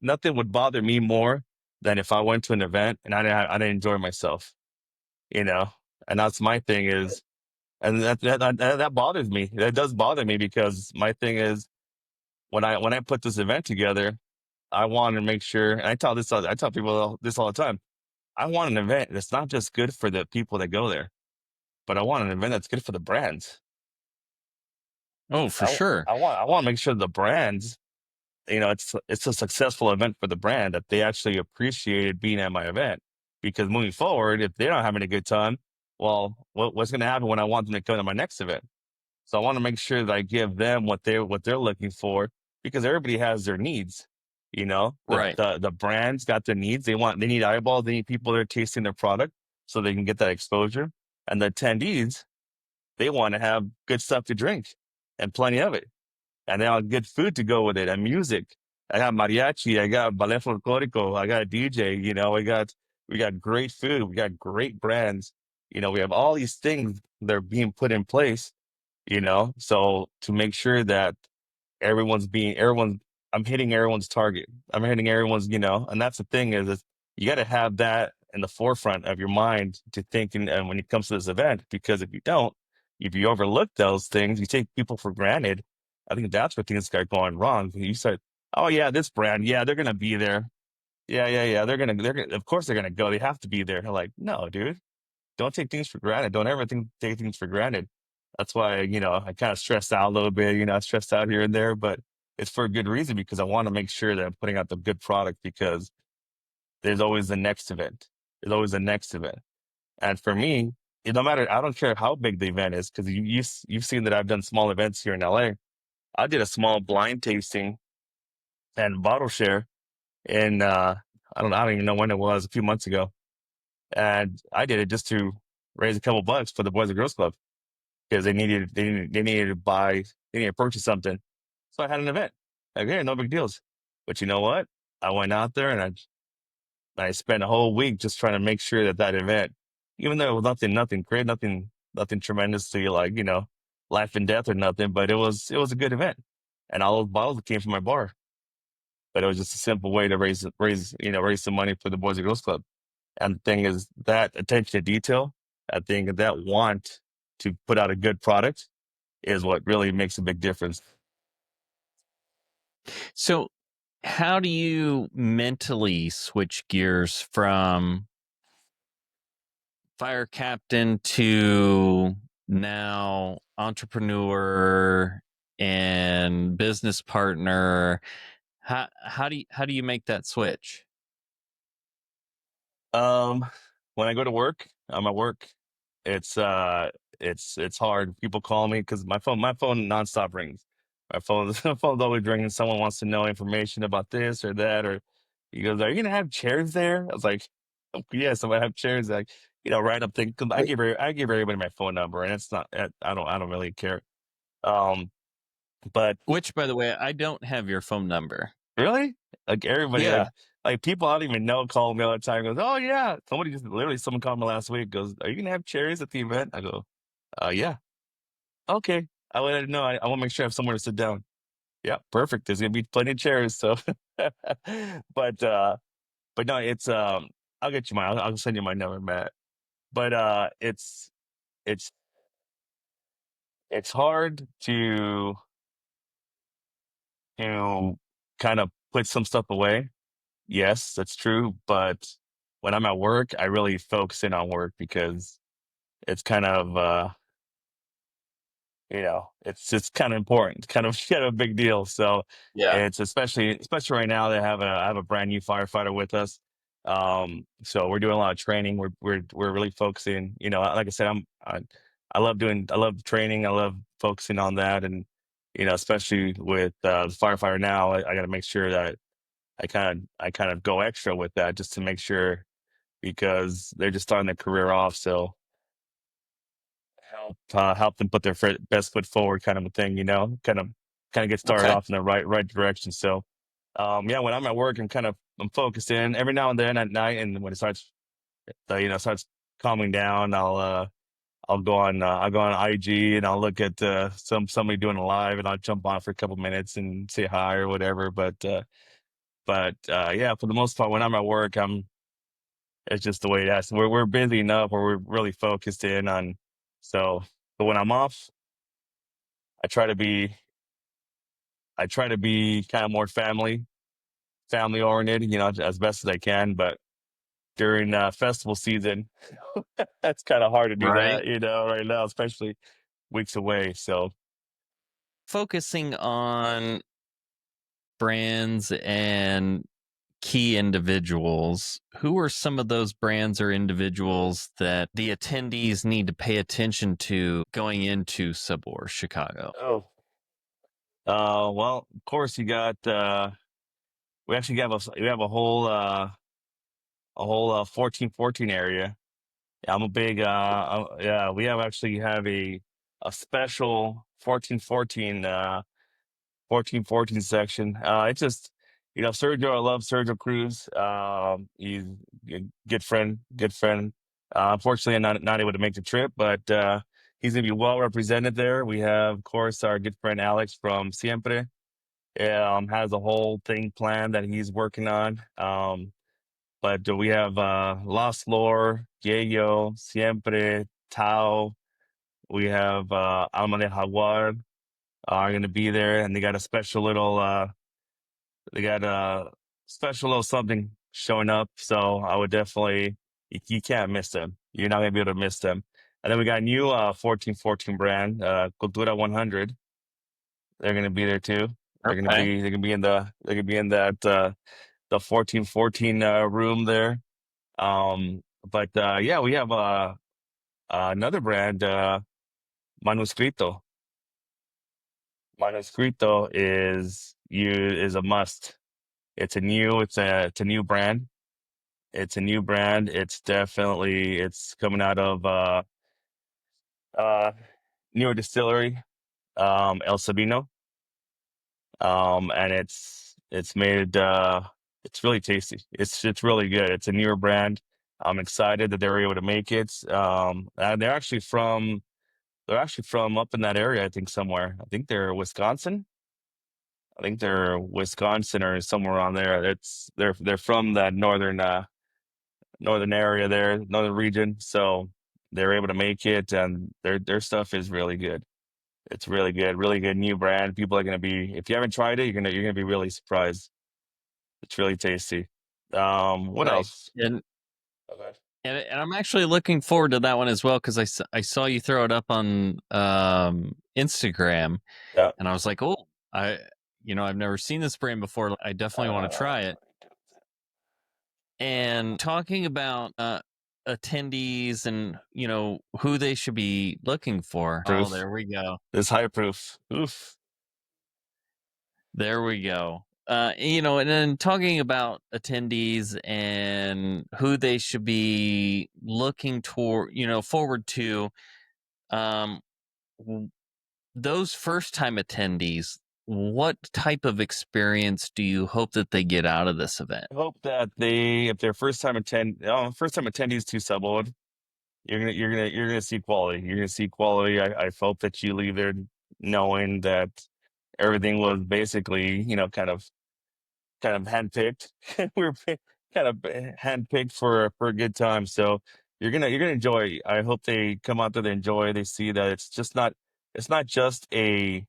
nothing would bother me more than if I went to an event and I didn't enjoy myself, you know. And that's my thing is, and that bothers me. That does bother me, because my thing is, when I put this event together, I want to make sure, and I tell people this all the time. I want an event that's not just good for the people that go there, but I want an event that's good for the brands. Oh, for sure. I want to make sure the brands, it's a successful event for the brand, that they actually appreciated being at my event. Because moving forward, if they're not having a good time, well, what's going to happen when I want them to come to my next event? So I want to make sure that I give them what they're looking for, because everybody has their needs. Right. The brands got their needs. They need eyeballs. They need people that are tasting their product so they can get that exposure. And the attendees, they want to have good stuff to drink and plenty of it, and they want good food to go with it, and music. I got mariachi. I got ballet folklorico. I got a DJ. We got great food. We got great brands. We have all these things that are being put in place, so to make sure that everyone's I'm hitting everyone's target. I'm hitting everyone's, and that's the thing is you got to have that in the forefront of your mind to think, and when it comes to this event, because if you don't, if you overlook those things, you take people for granted. I think that's where things start going wrong. You start, oh yeah, this brand, yeah, they're gonna be there. Yeah, yeah, yeah. Of course they're gonna go. They have to be there. I'm like, no, dude, don't take things for granted. Don't ever take things for granted. That's why, I kind of stressed out a little bit, I stressed out here and there, but it's for a good reason, because I want to make sure that I'm putting out the good product, because there's always the next event. There's always the next event. And for me, no matter, I don't care how big the event is, because you've seen that I've done small events here in LA. I did a small blind tasting and bottle share in, I don't even know when it was, a few months ago. And I did it just to raise a couple bucks for the Boys and Girls Club, because they needed to buy, they needed to purchase something. So I had an event. Like, hey, no big deals. But you know what? I went out there and I spent a whole week just trying to make sure that event, even though it was nothing great, nothing tremendously like, life and death or nothing, but it was a good event. And all those bottles came from my bar. But it was just a simple way to raise some money for the Boys and Girls Club. And the thing is, that attention to detail, I think that want to put out a good product is what really makes a big difference. So, how do you mentally switch gears from fire captain to now entrepreneur and business partner? How do you make that switch? Um, when I go to work, I'm at work. It's hard. People call me because my phone nonstop rings. My phone's always ringing. Someone wants to know information about this or that, or he goes, "Are you gonna have chairs there?" I was like, "Oh, yes, I'm gonna have chairs." Like, right up thing. 'Cause I give everybody my phone number, and it's not. I don't really care. Um, but Which, by the way, I don't have your phone number. really, like everybody, Yeah. like people I don't even know call me all the time. Goes, "Oh yeah." Someone called me last week. Goes, "Are you gonna have chairs at the event?" I go, "Yeah." Okay. I let it know. I want to make sure I have somewhere to sit down. Yeah, perfect. There's gonna be plenty of chairs. So, but but no, I'll get you I'll send you my number, Matt. But it's it's hard to kind of put some stuff away. Yes, that's true. But when I'm at work, I really focus in on work, because it's kind of it's kind of important. It's kind of kind of a big deal. So Yeah. it's especially right now, I have a brand new firefighter with us. So we're doing a lot of training. We're really focusing. Like I said, I love training. I love focusing on that, and especially with the firefighter now, I got to make sure that I kind of go extra with that, just to make sure, because they're just starting their career off. So help them put their best foot forward, kind of a thing, kind of get started Okay. off in the right direction. So Yeah, when I'm at work, I'm focused in every now and then at night, and when it starts, starts calming down, I'll go on IG and I'll look at somebody doing a live, and I'll jump on for a couple minutes and say hi or whatever. But yeah, for the most part, when I'm at work, it's just the way it is. We're busy enough where we're really focused in on. So, but when I'm off, I try to be I try to be kind of more family oriented, as best as I can. But during festival season, that's kind of hard to do Right. that, right now, especially weeks away. So, Focusing on brands and key individuals, who are some of those brands or individuals that the attendees need to pay attention to going into Sabor Chicago? oh, well, of course you got. We actually have a whole 1414 area. Yeah, I'm a big. Yeah, we have a special 1414 section. It's just, Sergio. I love Sergio Cruz. He's a good friend. Unfortunately, I'm not able to make the trip, but he's gonna be well represented there. We have, of course, our good friend Alex from Siempre. Has a whole thing planned that he's working on. But we have Lost Lore, Yayo, Siempre, Tao. We have Alma de Jaguar are going to be there, and they got a special little something showing up. So I would definitely, you can't miss them. You're not going to be able to miss them. And then we got a new 1414 brand, Cultura 100. They're going to be there too. Okay. They're going to be in that the 1414 room there. But yeah, we have another brand, Manuscrito. Manuscrito is a must. It's a new brand. It's a new brand. It's coming out of uh newer distillery, El Sabino. And it's made it's really tasty. It's really good. It's a newer brand. I'm excited that they were able to make it. And they're actually from up in that area, I think somewhere. I think they're Wisconsin. I think they're Wisconsin or somewhere around there. They're from that northern area there, northern region. So they're able to make it, and their stuff is really good. It's really good new brand. People are gonna be, if you haven't tried it, you're gonna be really surprised. It's really tasty. What Nice. else? And Okay. and I'm actually looking forward to that one as well because I saw you throw it up on Instagram, Yeah. and I was like, oh, I've never seen this brand before. I definitely want to try it. And talking about attendees and who they should be looking for. Oh, Proof. there we go. It's high proof. Oof. There we go. And then talking about attendees and who they should be looking forward to, um, those first time attendees, what type of experience do you hope that they get out of this event? I hope that if they're first time attendees to Subload, you're gonna see quality. You're gonna see quality. I hope that you leave there knowing that everything was basically, kind of handpicked. We were kind of handpicked for a good time. So you're gonna enjoy. I hope they come out there, they enjoy. They see that it's not just a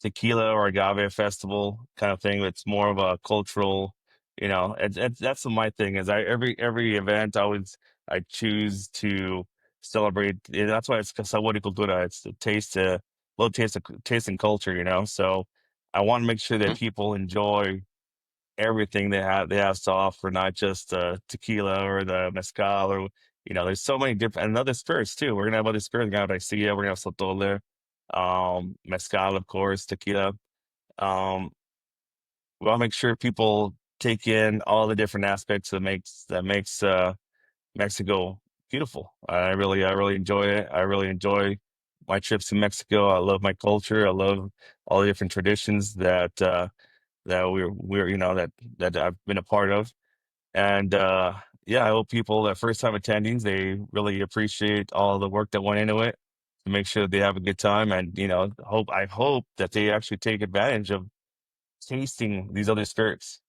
tequila or agave festival kind of thing. It's more of a cultural, that's my thing is every event I choose to celebrate. That's why it's Sabor y Cultura. It's the little taste and culture, So I want to make sure that Mhm. people enjoy everything they have to offer, not just tequila or the mezcal or there's so many different and other spirits too. We're gonna have other spirits. We're gonna have Raicilla, we're gonna have Sotole, mezcal, of course, tequila. Um, we want to make sure people take in all the different aspects that makes Mexico beautiful. I really enjoy it. I really enjoy my trips to Mexico. I love my culture. I love all the different traditions that that we're that I've been a part of. And yeah, I hope people that first time attendings, they really appreciate all the work that went into it to make sure that they have a good time. And I hope that they actually take advantage of tasting these other spirits,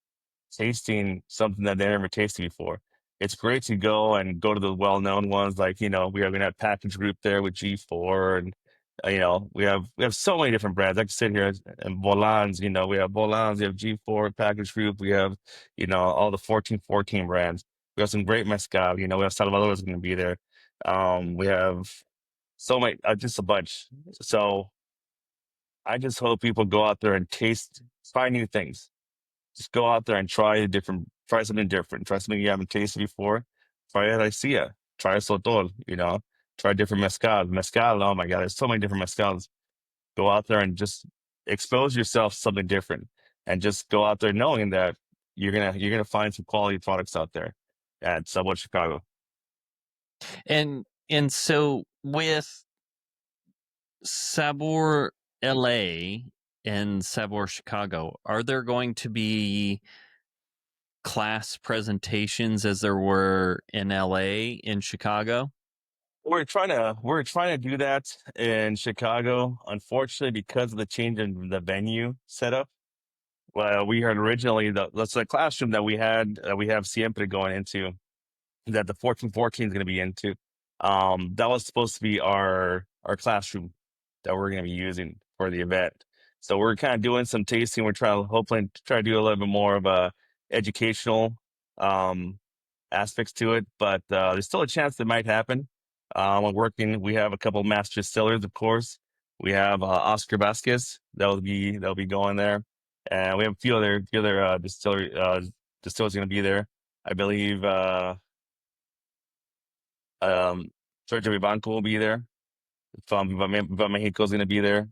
tasting something that they never tasted before. It's great to go to the well-known ones, like we have that package group there with G4, and we have so many different brands. I can sit here and Volans, we have Volans, we have G4 package group, we have all the 1414 brands. We have some great mezcal. We have Salvador is going to be there. We have so many, just a bunch. So I just hope people go out there and try new things. Just go out there and try something different, try something you haven't tasted before. Try it Icea, try Sotol, try different mezcal. Mezcal, oh my God, there's so many different mezcals. Go out there and just expose yourself to something different, and just go out there knowing that you're gonna find some quality products out there at Subway Chicago. And so with Sabor LA and Sabor Chicago, are there going to be class presentations as there were in LA in Chicago? We're trying to do that in Chicago. Unfortunately, because of the change in the venue setup, well, we had originally that's the classroom that we have Siempre going into, that the 1414 is going to be into. That was supposed to be our classroom that we're going to be using for the event. So we're kind of doing some tasting. We're trying, hopefully, to try to do a little bit more of a educational um, aspects to it, but there's still a chance that might happen. We're working. We have a couple master distillers, of course. We have Oscar Vasquez that'll be going there, and we have a few other distillers going to be there. I believe um, Sergio Vivanco will be there. From Viva Mexico is going to be there.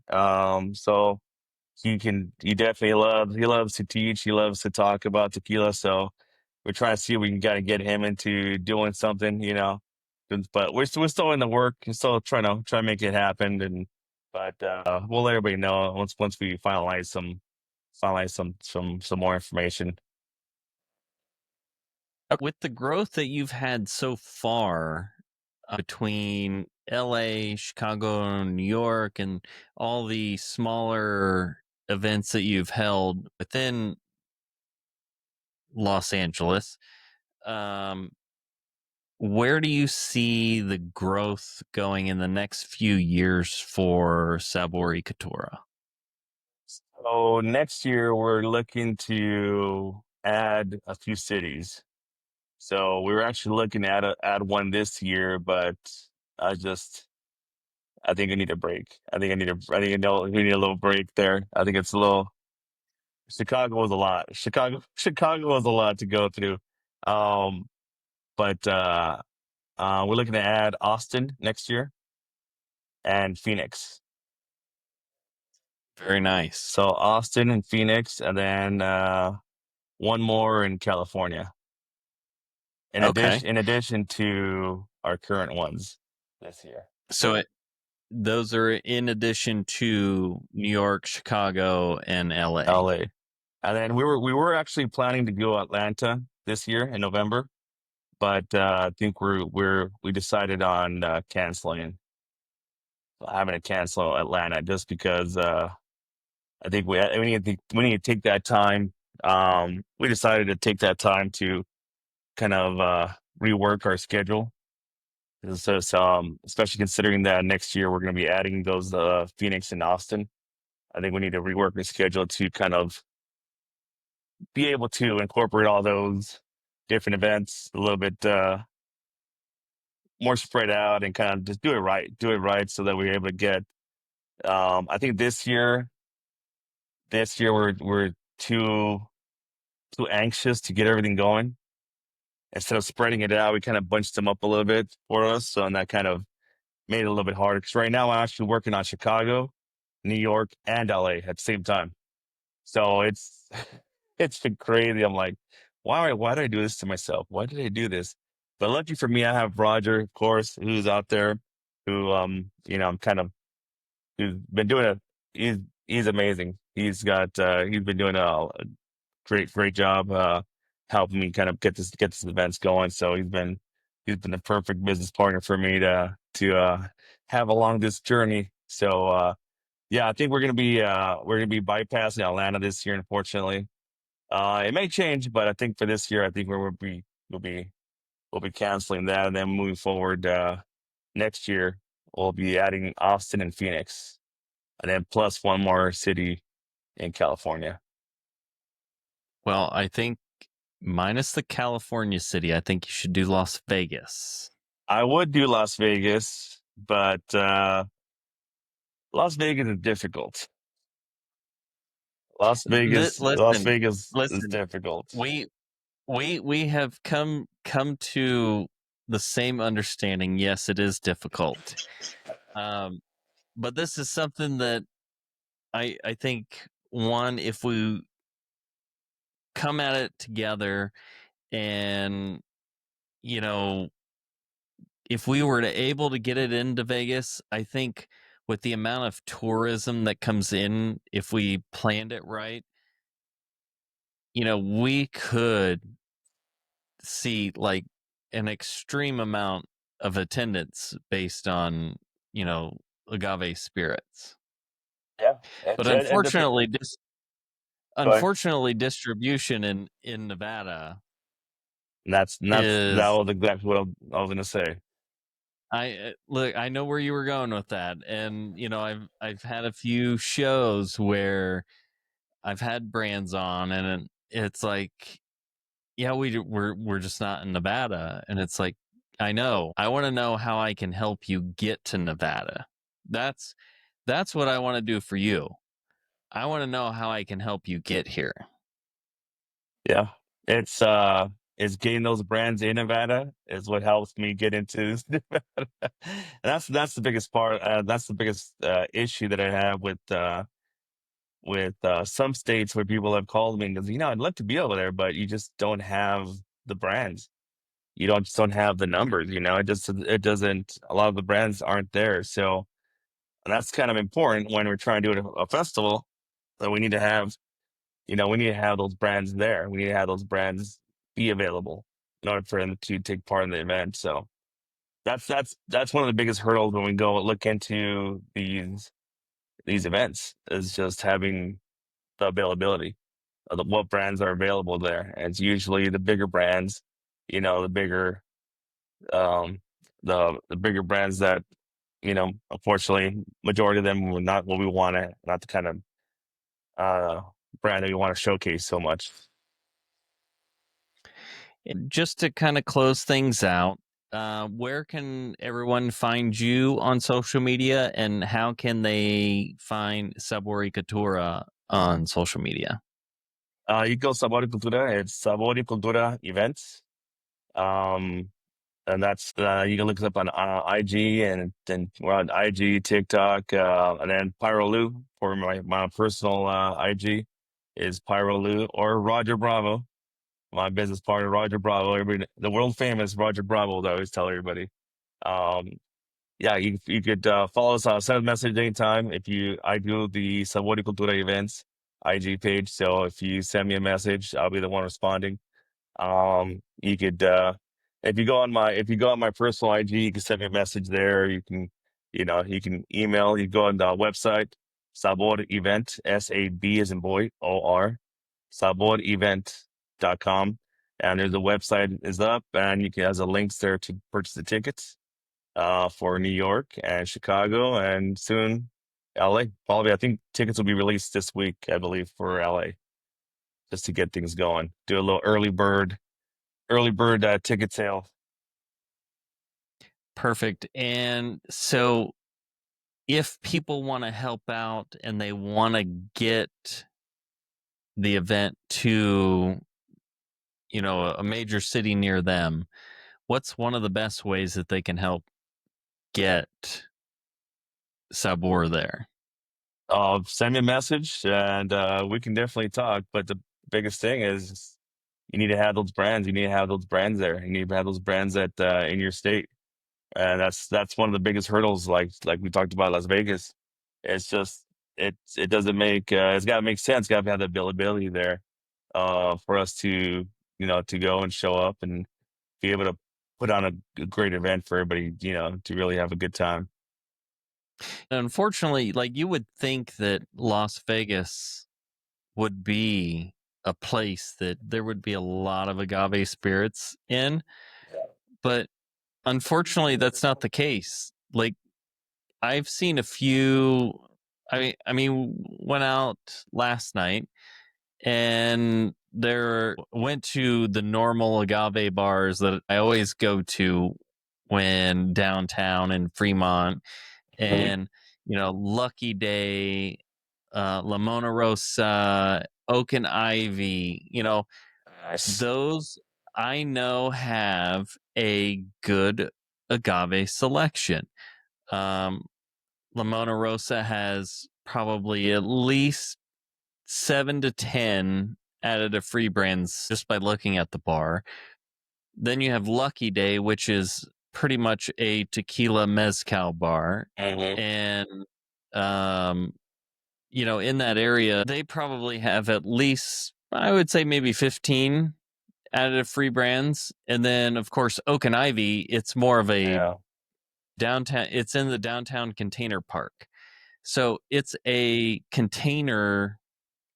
So he definitely he loves to teach. He loves to talk about tequila. So we're trying to see if we can kind of get him into doing something, but we're still in the work. We're still trying to make it happen. But we'll let everybody know once we finalize some more information. With the growth that you've had so far between LA, Chicago, New York, and all the smaller events that you've held within Los Angeles, um, where do you see the growth going in the next few years for Sabor y Cultura? So next year we're looking to add a few cities. So we were actually looking at add one this year, but I just I think I need a break. We need a little break there. I think it's a little. Chicago was a lot. Chicago was a lot to go through. Um, but we're looking to add Austin next year and Phoenix. Very nice. So Austin and Phoenix, and then one more in California. Okay. In addition to our current ones this year. So those are in addition to New York, Chicago, and LA. LA. And then we were actually planning to go Atlanta this year in November, but I think we decided on having to cancel Atlanta, just because I think we need to take that time. We decided to take that time to kind of rework our schedule. Especially considering that next year we're going to be adding those Phoenix and Austin. I think we need to rework our schedule to kind of be able to incorporate all those different events a little bit more spread out, and kind of just do it right, so that we're able to get. I think this year we're too anxious to get everything going. Instead of spreading it out, we kind of bunched them up a little bit for us, so, and that kind of made it a little bit harder. Because right now I'm actually working on Chicago, New York, and LA at the same time. So it's it's been crazy. I'm like, why did I do this to myself? Why did I do this? But lucky for me, I have Roger, of course, who's out there, who I'm kind of who's been doing it. he's amazing. He's been doing a great job helping me kind of get this events going. So he's been the perfect business partner for me to have along this journey. So yeah, I think we're gonna be bypassing Atlanta this year, unfortunately. It may change, but I think for this year, I think we'll be we'll be canceling that, and then moving forward next year, we'll be adding Austin and Phoenix, and then plus one more city in California. Well, I think minus the California city, I think you should do Las Vegas. I would do Las Vegas, but Las Vegas is difficult. Las Listen, Vegas is listen. difficult. We have come to the same understanding. Yes, it is difficult. But this is something that I think, one, if we come at it together, and you know, if we were to able to get it into Vegas, I think with the amount of tourism that comes in, if we planned it right, we could see like an extreme amount of attendance based on, agave spirits. Yeah, But and the thing, go ahead. unfortunately, distribution in Nevada That is, was exactly what I was gonna say. look, I know where you were going with that, and I've had a few shows where I've had brands on, and it's like, yeah, we're just not in Nevada, and it's like, I know, I want to know how I can help you get to Nevada. That's that's what I want to do for you. I want to know how I can help you get here. Yeah, it's it's getting those brands in Nevada is what helps me get into Nevada. And that's the biggest part. That's the biggest issue that I have with some states where people have called me because I'd love to be over there, but you just don't have the brands. You don't just don't have the numbers. It doesn't. A lot of the brands aren't there, so that's kind of important when we're trying to do a festival. That we need to have we need to have those brands there. We need to have those brands be available in order for them to take part in the event. So that's one of the biggest hurdles when we go look into these events is just having the availability of what brands are available there. And it's usually the bigger brands, the bigger um the bigger brands that, unfortunately majority of them were not what we want to not the kind of uh brand that we want to showcase so much. And just to kind of close things out, where can everyone find you on social media, and how can they find Sabor y Cultura on social media? You go Sabor y Cultura. It's Sabor y Cultura events. Um, and that's you can look us up on IG, and then we're on IG, TikTok, and then PyroLou for my personal IG is PyroLou or Roger Bravo, my business partner Roger Bravo. Everybody, the world famous Roger Bravo, that I always tell everybody. Um, yeah, you could follow us, send a message anytime. I do the Sabor y Cultura events IG page, so if you send me a message, I'll be the one responding. You could if you go on my personal IG, you can send me a message there. You can email. You go on the website Sabor Event, SAB as in boy, OR, saborevent.com, and there's a website is up, and you can has a links there to purchase the tickets for New York and Chicago, and soon LA. Probably, I think tickets will be released this week, I believe, for LA, just to get things going. Do a little early bird ticket sale. Perfect. And so, if people want to help out and they want to get the event to, a major city near them, what's one of the best ways that they can help get Sabor there? Send me a message, and we can definitely talk. But the biggest thing is you need to have those brands. You need to have those brands there. You need to have those brands that in your state, and that's one of the biggest hurdles. Like we talked about Las Vegas, it's just it doesn't make it's got to make sense. Got to have the availability there for us to to go and show up and be able to put on a great event for everybody, to really have a good time. Unfortunately, like you would think that Las Vegas would be a place that there would be a lot of agave spirits in, but unfortunately that's not the case. Like I've seen a few. I mean, went out last night and there went to the normal agave bars that I always go to when downtown in Fremont, Mhm. and Lucky Day, La Mona Rosa, Oak and Ivy. Nice. Those I know have a good agave selection. Um, La Mona Rosa has probably at least 7 to 10 additive free brands just by looking at the bar. Then you have Lucky Day, which is pretty much a tequila mezcal bar. Mhm. And, um, in that area, they probably have at least, I would say, maybe 15 additive free brands. And then, of course, Oak and Ivy, it's more of a Yeah. downtown, it's in the downtown container park. So it's a container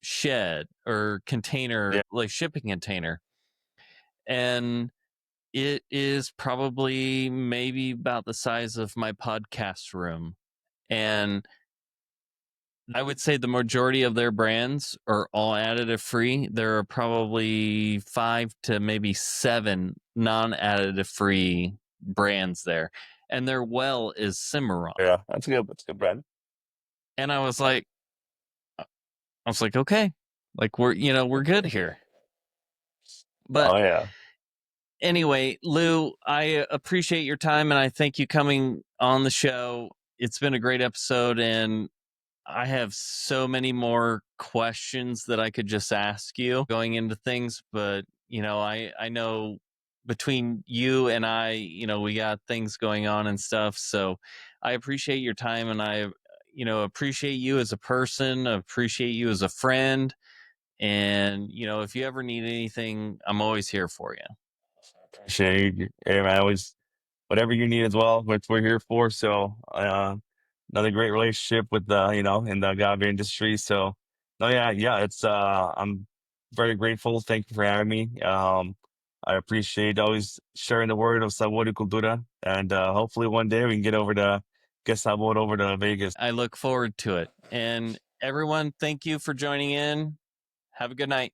shed or container, Yeah. like shipping container. And it is probably maybe about the size of my podcast room. And I would say the majority of their brands are all additive free. There are probably 5 to maybe 7 non-additive free brands there. And their well is Cimarron. Yeah. That's good. That's good, Brad. And I was like, okay, like we're good here. But Oh yeah. anyway, Lou, I appreciate your time and I thank you coming on the show. It's been a great episode, and I have so many more questions that I could just ask you going into things, but I know between you and I, we got things going on and stuff. So I appreciate your time, and I appreciate you as a person, appreciate you as a friend. And if you ever need anything, I'm always here for you. Appreciate you. Hey, man, always whatever you need as well, which we're here for. So, another great relationship with in the agave industry. So, no, yeah, yeah, I'm very grateful. Thank you for having me. I appreciate always sharing the word of Sabor y Cultura, and hopefully one day we can get Sabor over to Vegas. I look forward to it. And everyone, thank you for joining in. Have a good night.